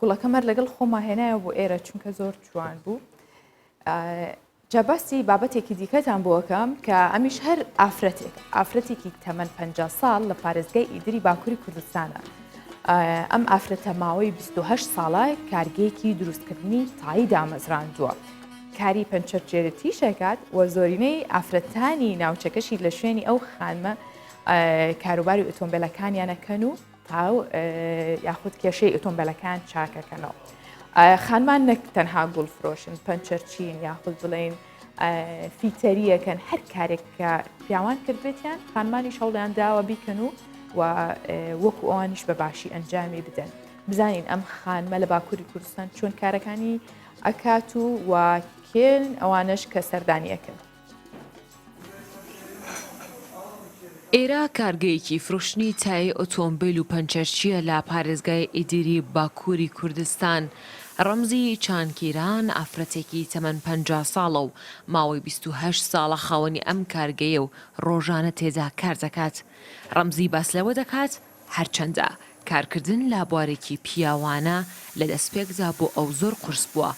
S1: گوڵەکەمەر لەگەڵ خۆما هێنایە بۆ ئێرە چونکە زۆر جوان بوو. جابەستی بابەتێکی دیکەتان بۆکەم کە ئەمیش هەر ئافرەتێکی تەمەەن 50 ساڵ لە پارێزگای ئیدری باکووری کوردستانە. ئەم ئافرەتە ماوەی 28 ساڵە کارگەیەکی دروستکردنی تایی دامەزراندووە. کاری پەنچەرجێرەتیشەکات و زۆرینەی ئافرەتانی ناوچەکەشی لە شوێنی ئەو خانمە کاروباری ئۆتۆمبیلەکانیانەکەن و تاو یاخود کێشەی ئۆتۆمبیلەکان چاکەکەنەوە. خانمان نەک تەنها گوڵفرۆشن، پەنچەرچین یاخود بڵێن فیتەریەکەن، هەر کارێک کە پیاوان کردبێتیان خانمانیش هەوڵیان داوە بیکەن و وەکو ئەوانیش بە باشی ئەنجامی بدەن. بزانین ئەم خانمە لە باکووری کوردستان چۆن کارەکانی ئەکات و کێن ئەوانش کە سەردانیەکەن.
S4: ئێرە کارگەیەکی فرۆشتنی تای ئۆتۆمبیل و پەنچەرچیە لە پارێزگای ئیدری باکووری کوردستان. ڕەمزی چانکیران ئافرەتێکی تەمەەن 50 ساڵە و ماوەی 28 ساڵە خاوەنی ئەم کارگەیە و ڕۆژانە تێدا کار دەکات. ڕەمزی باس لەوە دەکات هەرچەندە کارکردن لە بوارێکی پیاوانە لە دەستپێکدا بۆ ئەو زۆر قورس بووە،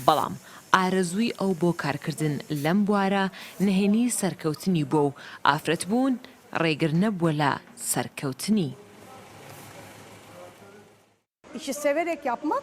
S4: بەڵام ئارەزووی ئەو بۆ کارکردن لەم بوارە نهێنی سەرکەوتنی بووە و ئافرەت بوون ڕێگر نەبووە لە سەرکەوتنی.
S5: İşi severek yapmak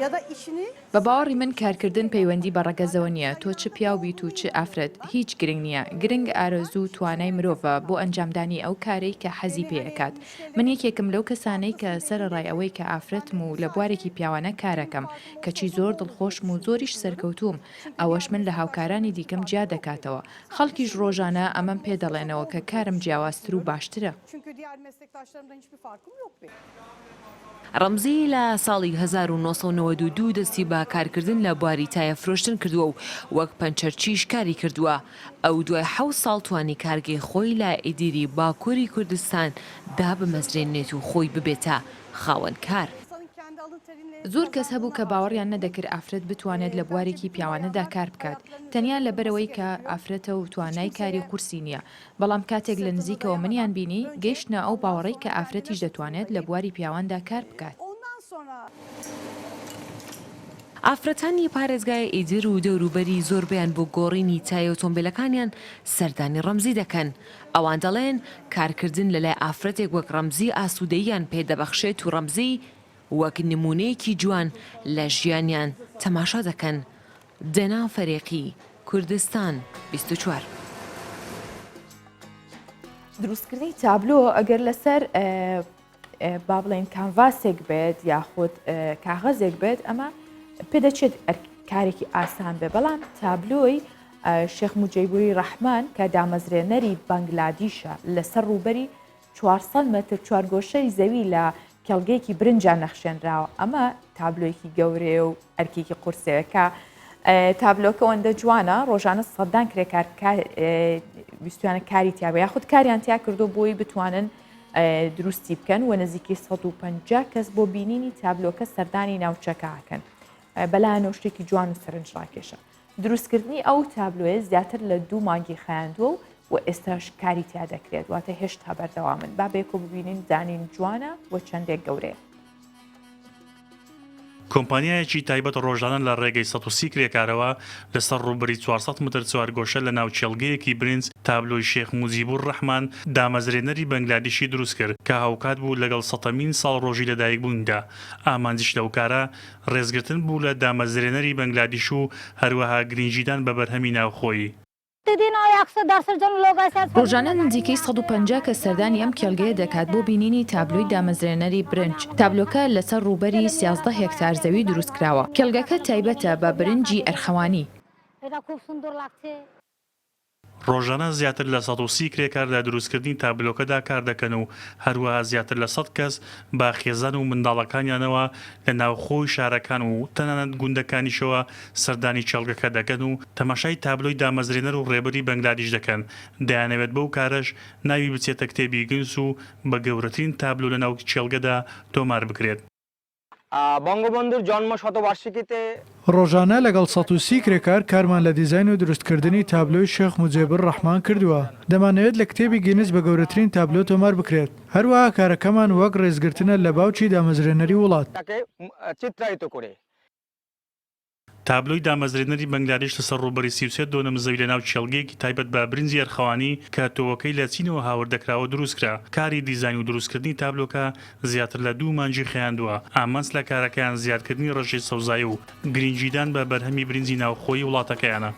S5: ya da işini
S1: بە باوەڕی من کارکردن پەیوەندی بە ڕەگەزەوە نییە، تۆ چ پیاو بیت و چ ئافرەت هیچ گرنگ نییە. گرنگ ئارەزوو توانای مرۆڤە بۆ ئەنجامدانی ئەو کارەی کە حەزی پێەکات. من یەکێکم لەو کەسانەی کە سەرڕای ئەوەی کە ئافرەتم و لە بوارێکی پیاوانە کارەکەم کەچی زۆر دڵخۆشم و زۆریش سەرکەوتوم. ئەوەش من لە هاوکارانی دیکەم جیا دەکاتەوە. خەڵکیش ڕۆژانە ئەمەم پێ دەڵێنەوە کە کارم جیاوازتر و باشترە.
S5: çünkü diğer meslektaşlarımdan hiçbir farkım yok benim.
S4: ڕەمزی لە ساڵی 1992 دەستی بە کارکردن لە بواری تایە فرۆشتن کردووە و وەک پەنچەرچیش کاری کردووە. ئەو دوای 7 ساڵ توانی کارگەی خۆی لە ئیدری باکووری کوردستان دا بمەزرێنێت و خۆی ببێتە خاوەن کار.
S5: İnsanın kendi alın teriyle
S1: زۆر کەس هەبوو کە باوەڕیان نەدەکرد ئافرەت بتوانێت لە بوارێکی پیاوانەدا کار بکات، تەنیا لەبەرەوەی کە ئافرەتە و توانای کاری قورسی نییە. بەڵام کاتێک لە نزیکەوە منیان بینی گەیشتنە ئەو باوەڕی کە ئافرەتیش دەتوانێت لە بواری پیاواندا کار بکات.
S5: ondan sonra
S4: ئافرەتانی پارێزگای ئیدر و دەوروبەری زۆربیان بۆ گۆڕینی تای ئۆتۆمبیلەکانیان سەردانی ڕەمزی دەکەن. ئەوان دەڵێن کارکردن لەلای ئافرەتێک وەک ڕەمزی ئاسوودەییان پێدەبەخشێت و ڕەمزی وەک نمونەیەکی جوان لە ژیانیان تەماشا دەکەن. دەنا فەرێقی، کوردستان 24.
S1: دروستکردنی تابلۆ ئەگەر لەسەر با بڵێن کانڤاسێک بێت یاخود کاغەزێک بێت ئەمە پێدەچێت کارێکی ئاسان بێ. بەڵام تابلۆی شێخ موجەیبوری ڕەحمان کە دامەزرێنەری بەنگلادیشە لەسەر ڕووبەری 400 مەتر چوارگۆشەی زەوی لە کێڵگەیەکی برنجان نەخشێنراوە. ئەمە تابلۆیەکی گەورەیە و ئەرکێکی قورسەیەکە. تابلۆکە ئەوەندە جوانە ڕۆژانە سەدان کرێکار ویستوانە کاری تیاابە یاخود کاریان تیا کردو بۆی بتوانن دروستی بکەن و نزیکی 150 کەس بۆ بینینی تابلۆکە سەردانی ناوچەکەکەن. بەلایەنەوە شتێکی جوان و سەرنجڕاکێشە. دروستکردنی ئەو تابلۆیە زیاتر لە 2 مانگی خایاندووە و ئێستاش کاری تیا دەکرێت، واتە هێشتا بەردەوامن. با بێکۆ ببینین زانین جوانە و چەندێک گەورەیە.
S6: کۆمپانیایەکی تایبەت ڕۆژانە لە ڕێگەی 130 کرێکارەوە لەسەر ڕووبەری 400 متر چوارگۆشە لە ناو چێڵگەیەکی برنج تابلۆی شێخ موجیبور ڕەحمان دامەزرێنەری بەنگلادیشی دروست کرد کە هاوکات بوو لەگەڵ 100مین ساڵ ڕۆژی لەدایک بووندا. ئامانجیش لەو کارە ڕێزگرتن بوو لە دامەزرێنەری بەنگلادیش و هەروەها گرنگجیدان بە بەرهەمی ناوخۆیی.
S1: ڕۆژانە نزیکەی 150 کە سەردانی ئەم کێڵگەیە دەکات بۆ بینینی تابلۆی دامەزرێنەری برنج. تابلۆکە لەسەر ڕووبەری 13 هێکتار زەوی دروست کراوە. کێڵگەکە تایبەتە بە برنجی ئەرخەوانی.
S6: ڕۆژانە زیاتر لە 130 کرێکار لە دروستکردنی تابلۆکەدا کار دەکەن و هەروەها زیاتر لە 100 کەس با خێزان و منداڵەکانیانەوە لە ناوخۆی شارەکان و تەنانەت گوندەکانیشەوە سەردانی چێڵگەکە دەکەن و تەماشای تابلۆی دامەزرێنەر و ڕێبەری بەنگلادیش دەکەن. دەیانەوێت بەو کارەش ناوی بچێتە کتێبی گنس و بە گەورەترین تابلۆ لە ناو چێڵگەدا تۆمار بکرێت.
S7: বঙ্গবন্ধুর জন্ম শতবার্ষিকীতে
S8: ڕۆژانە لەگەڵ 130 کرێکار کارمان لە دیزاین و دروستکردنی تابلۆی شێخ موجێبر ڕەحمان کردووە. دەمانەوێت لە کتێبی گینس بە گەورەترین تابلۆ تۆمار بکرێت. هەروەها کارەکەمان وەک ڕێزگرتنە لە باوچی دامەزرێنەری وڵات.
S7: তাকে চিত্রায়িত করে
S6: تابلۆی دامەزرێنەری بەنگلادێش لەسەر ڕووبەری 33 دۆنە مزەوی لە ناو چێڵگەیەکی تایبەت بە برنجی ئەرخەوانی کە تۆوەکەی لە چینەوە هاوردەکراوە دروستکرا. کاری دیزاین و دروستکردنی تابلۆکە زیاتر لە 2 مانجی خەیاندووە. ئامانس لە کارەکەیان زیادکردنی ڕێژەی سەوزایی و گرنگجیدان بە بەرهەمی برنجی ناوخۆی وڵاتەکەیانە.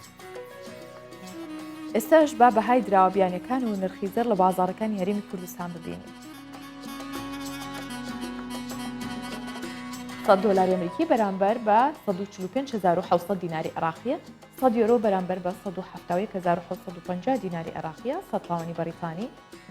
S1: ئێستاش با بەهای دراوەبیانەکان و نرخی زەر لە بازاڕەکانی هەرێمی کوردستان ببینین. $100 ئەمریکی بەرامبەر بە 145,700 دیناری عێراقیە، 100 یۆرۆ بەرامبەر بە 171,750 دیناری عێراقیە، 100 پاوەنی بەریتانی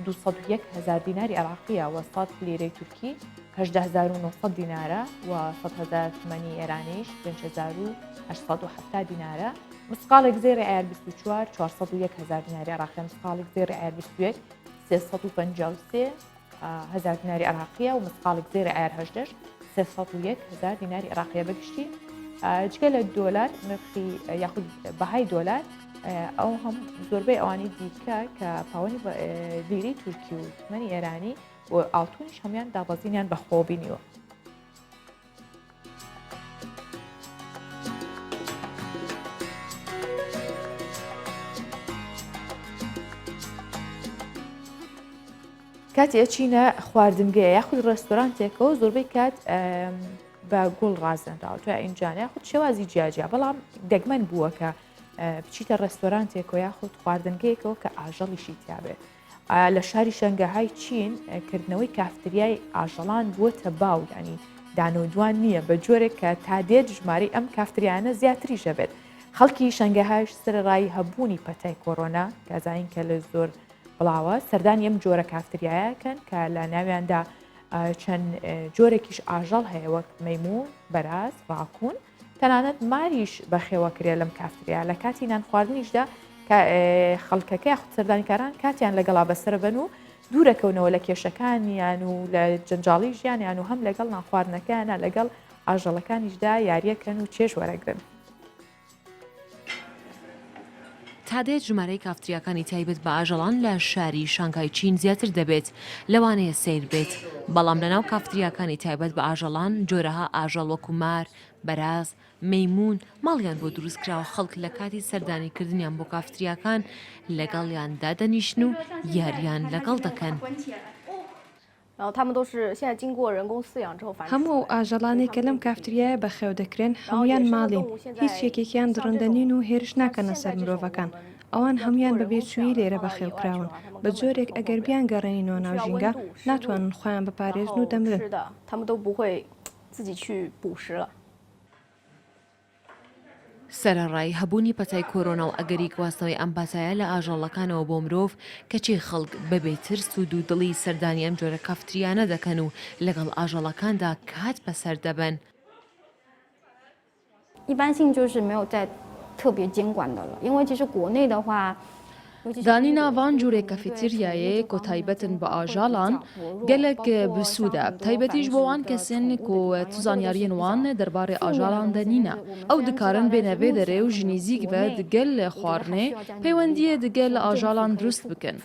S1: 201,000 دیناری عێراقیە و 100 لیرەی تورکی 18,900 دینارە و 100,000 تمەنی ئێرانیش 5,870 دینارە. مسقالێک زێری ئایار 24 401,000 دیناری عێراقیە، مسقالێک زێری ئایار 21 353,000 دیناری عێراقیە و مسقالێک زێری ئایار 18 301,000 دیناری عێراقیە. بەگشتی جگە لە دۆلار نرخی یاخود بەهای دۆلار ئەو هەم زۆربەی ئەوانی دیکە کە پاوەنی لیری تورکی و تمەنی ئێرانی و ئاڵتونیش هەمان دابەزینیان بەخۆبینیوە. کاتی ئەچینە خواردنگەیە یاخود ڕێستۆرانتێکەوە زۆربەی کات بە گوڵ ڕازێنراوە توی ئینجانە یاخود شێوازی جیاجیا، بەڵام دەگمەن بووە کە بچیتە ڕێستۆرانتێکەوە یاخود خواردنگەیەکەوە کە ئاژەڵیشی تیاابێ. لە شاری شەنگەهای چین کردنەوەی کافتریای ئاژەڵان بووەتە باو، ینی دانەوەدوان نییە بە جۆرێک کە تا دێت ژماری ئەم کافتریانە زیاتری ژەبێت. خەڵکی شەنگەهاش سەرڕای هەبوونی پەتای کۆڕۆنا گازاین کە لە زۆر بڵاوە سەردانی ئەم جۆرە کافتریایەکەن کە لە ناویاندا چەند جۆرێکیش ئاژەڵ هەیە وەک مەیمون، بەراز، ڕاکوون، تەنانەت ماریش بەخێوەکرێ لەم کافتریا. لە کاتی نان خواردنیشدا خەڵکەکە یاخود سەردانیکاران کاتیان لەگەڵا بەسرە بن و دوورەکەونەوە لە کێشەکانیان و لە جەنجاڵی ژیانیان و هەم لەگەڵ نانخواردنەکانە لەگەڵ ئاژەڵەکانیشدا یاریەکەن و چێژ وەرەگرن.
S4: تادێت ژمارەی کافتریاکانی تایبەت بە ئاژەڵان لە شاری شانگهای چین زیاتر دەبێت لەوانەیە سیر بێت، بەڵام لەناو کافتریاکانی تایبەت بە ئاژەڵان جۆرەها ئاژەڵ وەکو مار، بەراز، مەیمون ماڵیان بۆ دروستکراوە. خەڵک لە کاتی سەردانیکردنیان بۆ کافتریاکان لەگەڵیاندا دەنیشن و یاریان لەگەڵ دەکەن.
S9: هەموو ئاژەڵانێک کە لەم کافتریایە بەخێو دەکرێن هەمویان ماڵین، هیچ یەکێکیان درڕندەنین و هێرش ناکەنە سەر مرۆڤەکان. ئەوان هەمویان بە بێچووی لێرە بەخێوکراون بە جۆرێک ئەگەر بیان گەڕێنینەوە ناوژینگە ناتوانن خۆیان بپارێزن و دەمرن.
S4: سەرەڕای هەبوونی پەتای کۆرۆنا و ئەگەری گواستنەوەی ئەم پەتایە لە ئاژەڵەکانەوە بۆ مرۆڤ کەچی خەڵک بەبێ ترس و دوودڵی سەردانی ئەم جۆرە کافتریانە دەکەن و لەگەڵ ئاژەڵەکاندا کات بەسەر دەبەن.
S10: دانی ناوان جوورێک کەفیتریایە کۆتایبەتن بە ئاژاڵان gelek بسوودە تایبەتیش بۆوان کەسێن و توزانیاریên wan derbarê ئاژاڵان دەنینە ئەو dikarin bênevê derê û ji nêzik ve digel xwarinê peywendiyê digel ئاژاڵان dروست bikin.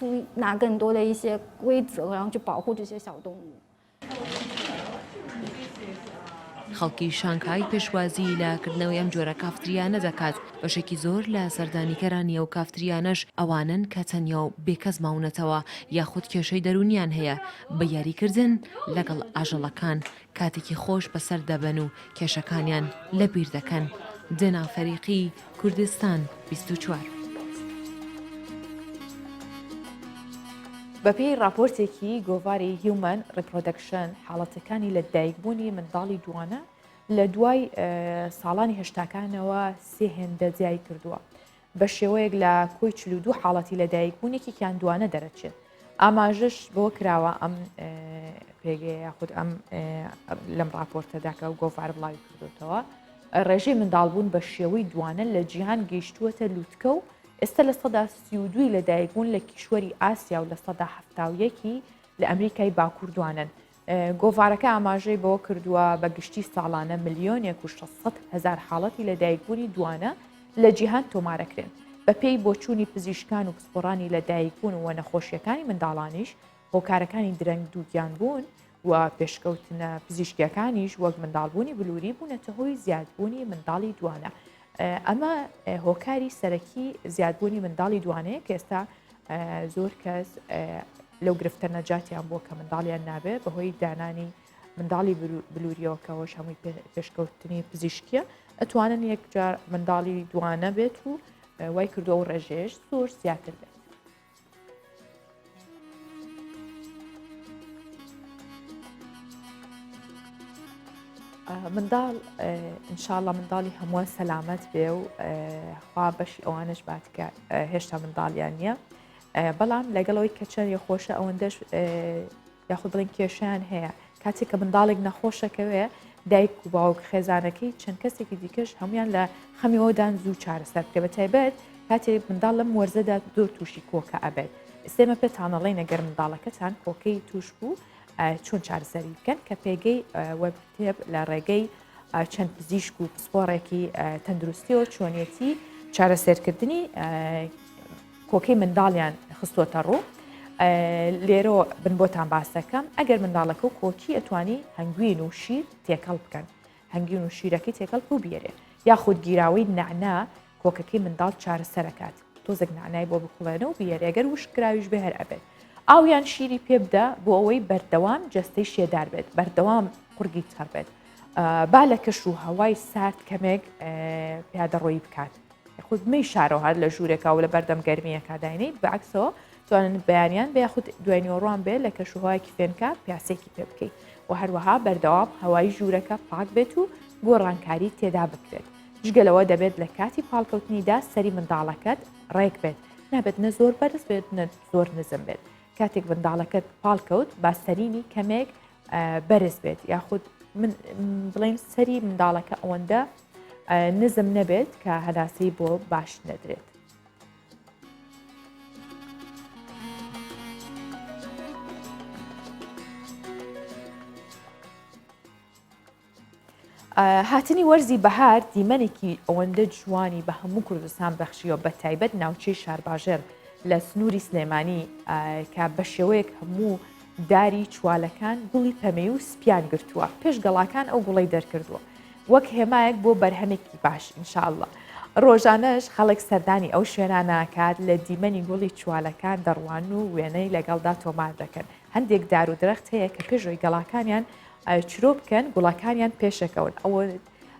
S4: خەڵکی شانگهای پێشوازی لەکردنەوەی ئەم جۆرە کافتریانە دەکات. بەشێکی زۆر لە سەردانیکەرانیە و کافتریانەش ئەوانن کە تەنیا و بێکەس ماونەتەوە یاخود کێشەی دەرونیان هەیە بە یاریکردن لەگەڵ ئاژەڵەکان کاتێکی خۆش بەسەر دەبەن و کێشەکانیان لەبیر دەکەن. دنا فەریقی کوردستان 24.
S1: بەپێی راپۆرتێکی گۆڤاری هیومن ڕیپرۆدەکشن حاڵەتەکانی لە دایکبوونی منداڵی دوانە لە دوای ساڵانی هەشتاکانەوە سێ هێندە جیای کردووە بە شێوەیەک لە کۆی 42 حاڵەتی لە دایکبوونێکیان دوانە دەرەچێت. ئاماژەش بۆ کراوە ئەم پێگەیە یاخود ئەم لەم راپۆرتەداکە و گۆڤار بڵاوی کردوتەوە ڕێژەی منداڵبوون بە شێوەی دوانە لە جیهان گەیشتووەتە لووتکە و ئێستا لە 32 لە دایکبوون لە کیشوەری ئاسیا و لە 71 لە ئەمریکای باکوور دوانن. گۆڤارەکە ئاماژەی بۆ کردووە بە گشتی ساڵانە 1,600,000 حاڵەتی لەدایکبوونی دوانە لە جیهان تۆمارەکرێن بە پێی بۆچوونی پزیشکان و پسپۆڕانی لەدایکبوون و نەخۆشیەکانی منداڵانیش هۆکارەکانی درەنگ دووگیان بوون و پێشکەوتنە پزیشکیەکانیش وەک منداڵبوونی بلووری بوونەتە هۆی زیادبوونی منداڵی دوانە. ئەمە هۆکاری سەرەکی زیادبوونی منداڵی دوانەیە کە ئێستا زۆر کەس لەو گرفتە نەجاتیان بۆ کە منداڵیان نابێت بەهۆی دانانی منداڵی بلووریەوەکەەوەش هەمووی پێشکەوتنی پزیشکیە ئەتوانن یەکجار منداڵی دوانە بێت و وای کردو و ڕێژێش زۆر زیاتر بێت. منداڵ ئینشاءڵڵا منداڵی هەمووان سەلامەت بێ و خوا بەشی ئەوانش باتکە هێشتا منداڵیان نییە بەڵام لەگەڵەوەی کە چەند خۆشە ئەوەندەش یاخود بڵین کێشیان هەیە کاتێک کە منداڵێک نەخۆشەکەوێ دایک و باوک خێزانەکەی چەند کەسێکی دیکەش هەمویان لە خەمیەوەدان زوو چارەسەر بکرێ بە تایبەت کاتێک منداڵ لەم وەرزەدا زۆر تووشی کۆکە ئەبێت ئێستێمە پێتانەڵێ نەگەر منداڵەکەتان کۆکەی توش بوو چۆن چارەسەری بکەن کە پێگەی وەبتێب لە ڕێگەی چەند پزیشک و پسپۆڕێکی تەندروستی و چۆنیەتی چارەسەرکردنی کۆکەی منداڵیان خستۆتە ڕوو لێرە بن بۆتان باسەکەم ئەگەر منداڵەکە و کۆکی ئەتوانی هەنگوین و شیر تێکەڵ بکەن هەنگین و شیرەکەی تێکەڵ بوو بێرێ یاخود گیراوەی نعنا کۆکەکەی منداڵ چارەسەرەکات تۆزێک نعنای بۆ بکوڵێنە و بیێرێ ئەگەر وشکراویش بە هەر ئەبێت ئاویان شیری پێ بدە بۆ ئەوەی بەردەوام جەستەی شێدار بێت بەردەوام قورگی چڕ بێت با لە کەش و هەوای سارد کەمێک پیادەڕۆیی بکات خود می شارەوە هەر لە ژوورێکا و لە بەردەم گەرمیەکە داینەی بەعکسەوە توانن بەیانیان بە یاخود دوایێنەوەڕوان بێت لە کەشوهوایکی فێنکە پیاسێکی پێ بکەیت و هەروەها بەردەوام هەوای ژوورەکە پاک بێت و گۆڕانکاری تێدا بکرێت جگەلەوە دەبێت لە کاتی پاڵکەوتنیدا سەری منداڵەکەت ڕێک بێت نابێت نە زۆر بەرز بێت نە زۆر نزم بێت کاتێک منداڵەکەت پاڵکەوت با سەرینی کەمێک بەرز بێت یاخود بڵێن سەری منداڵەکە ئەوەندە نزم نەبێت کە هەداسەی بۆ باش نەدرێت. هاتنی وەرزی بەهار دیمەنێکی ئەوەندە جوانی بە هەموو کوردستان بەخشیەوە بە تایبەت ناوچەی شارباژێر لە سنووری سلێمانی کە بە شێوەیەک هەموو داری چوالەکان گوڵی پەمەی و سپیان گرتووە پێش گەڵاکان ئەو گوڵی دەرکردووە وەک هێمایەک بۆ بەرهەمێکی باش ئینشاءالله ڕۆژانەش خەڵک سەردانی ئەو شوێناناکات لە دیمەنی گوڵی چوالەکان دەڕوان و وێنەی لەگەڵدا تۆمار دەکەن هەندێک دار و درەخت هەیە کە پێشۆی گەڵاکانیان چرۆ بکەن گوڵاکانیان پێشەکەون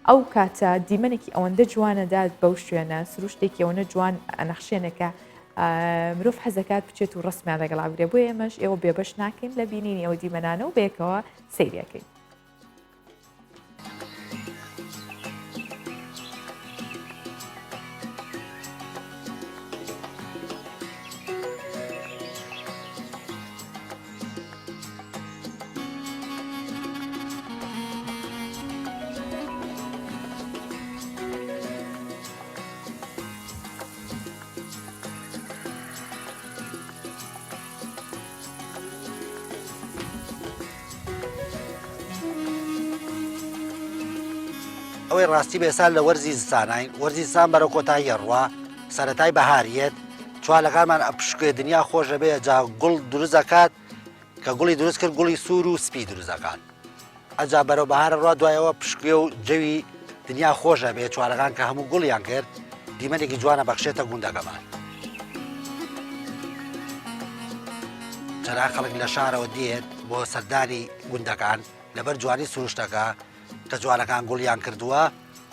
S1: ئەو کاتە دیمەنێکی ئەوەندە جوانەدا بەو شوێنە سروشتێکی ئەوەنە جوان ئەنەخشێنەکە مرۆڤ حەزەکات بچێت و ڕسمیان لەگەڵاوێ بۆ ئێمەش ئێوە بێبەش ناکەین لە بینینی ئەوە دیمەنانە و بەیەکەوە سەیریەکەین.
S11: ئەوەی ڕاستی بێسان لە وەرزی زستانین وەرزی زستان بەرە کۆتایی ڕوا سەرەتای بەهاریەت چوالەکانمان ئەپشکێ دنیا خۆشە بێ جا گوڵ دروست دەکات کە گوڵی دروست کرد گوڵی سوور و سپی دروست دەکات ئەجا بەرەو بەهارە ڕوا دوایەوە پشکێ و جەوی دنیا خۆشە بێ چوالەکان کە هەموو گوڵیان کرد دیمەنێکی جوانە بەخشێتە گوندەکەمان جەرا خەڵک لە شارەوە دێت بۆ سەردانی گوندەکان لەبەر جوانی سروشتەکە کە جوالەکان گوڵیان کردووە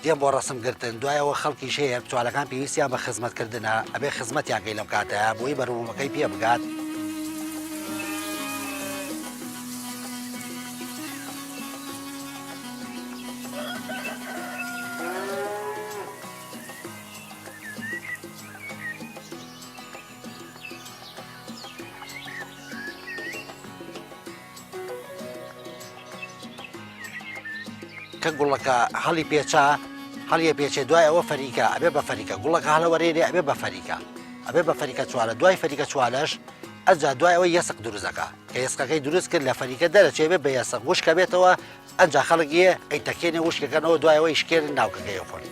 S11: دێن بۆ ڕسمگرتن دوایەوە خەڵکیش هەیە جوالەکان پێویستیان بە خزمەتکردنە ئەبێ خزمەتیان کەی لەم کاتەیە بۆی بەروومەکەی پێ بگات کە گوڵەکە هەڵی پێچا هەڵیە پێچێ دوای ئەوە فەریکە ئەبێ بە فەریکە گوڵەکە هەڵەوەرێنێ ئەبێ بە فەریکە چوالە دوای فەریکە چوالەش ئەجا دوای ئەوەی یەسق دروستەکە کە یسقەکەی دروست کرد لە فەریکە دەرەچێ بێ بە یەسق وشکە بێتەوە ئەجا خەڵک یە ئەیتەکێنێ وشکەکەنەوە دوایەوەی شکێن ناوکەکەی خۆن.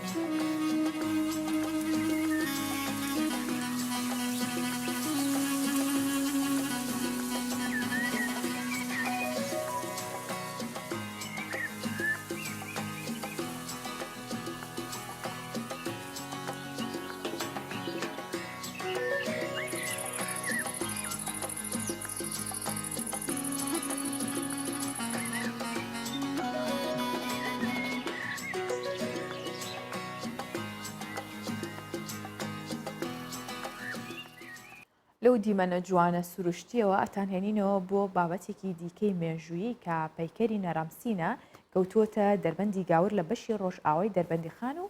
S1: لەو دیمەنە جوانە سروشتیەوە ئەتانهێنینەوە بۆ بابەتێکی دیکەی مێژوویی کە پەیکەری نەرامسینە کەوتووەتە دەربەندی گاور لە بەشی ڕۆژئاوای دەربەندی خان و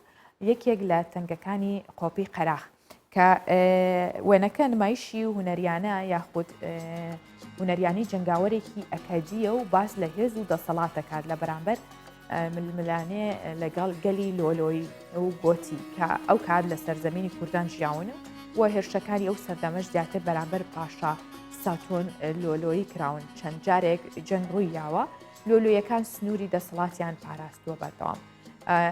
S1: یەکێک لە تەنگەکانی قۆپی قەراخ کە وێنەکە نمایشی هوەریانە یاخود هوەریانی جنگاوەرێکی ئەکادیە و باس لە هێز و دەسەڵات دەکات لە بەرامبەر ململانێ لەگەڵ گەلی لۆلۆی و گۆتی کە ئەو کات لە سەرزەمینی کوردان ژیاونە و هێرشەکانی ئەو سەردەمەش زیاتر بەرامبەر پاشا ساتۆن لۆلۆیی کراون چەند جارێک جەنگ ڕووی یاوە لۆلۆیەکان سنووری دەسەڵاتیان پاراستووە بەردەوام.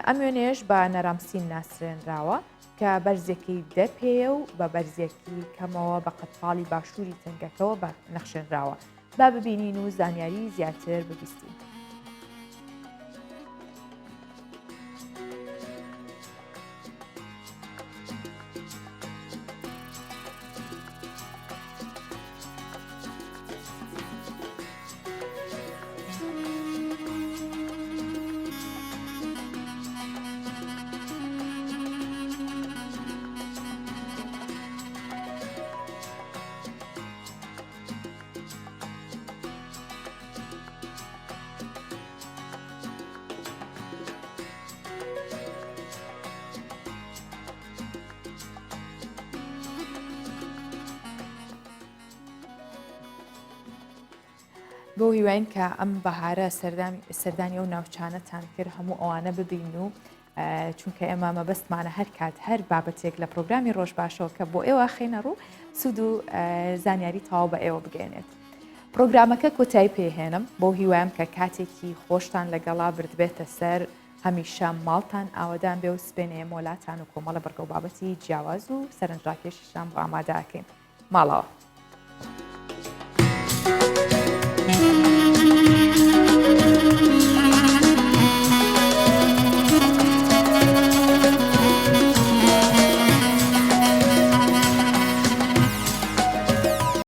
S1: ئەم وێنێش بە نەرامسین ناسرێنراوە کە بەرزێکی دەپێە و بە بەرزێکی کەمەوە بە قەتفاڵی باشووری تنگەکەەوە بە نەخشێنراوە با ببینین و زانیاری زیاتر ببیستین. بۆ هیواین کە ئەم بەهارە سەردانی ئەو ناوچانەتان کرد هەموو ئەوانە ببین و چونکە ئێمە مەبەستمانە هەر کات هەر بابەتێک لە پرۆگرامی ڕۆژ باشەوە کە بۆ ئێوە خێنە ڕوو سوود و زانیاری تاوا بە ئێوە بگەێنێت. پرۆگرامەکە کۆتایی پێهێنم بۆ هیوایم کە کاتێکی خۆشتان لەگەڵا بردبێتە سەر هەمیشە ماڵتان ئاوادان بێ و سبێنەیە مۆلاتان و کۆمەڵە بەرگە و بابەتی جیاواز و سەرنجڕاکێشیشان بۆ ئامادەکەین. ماڵەوە.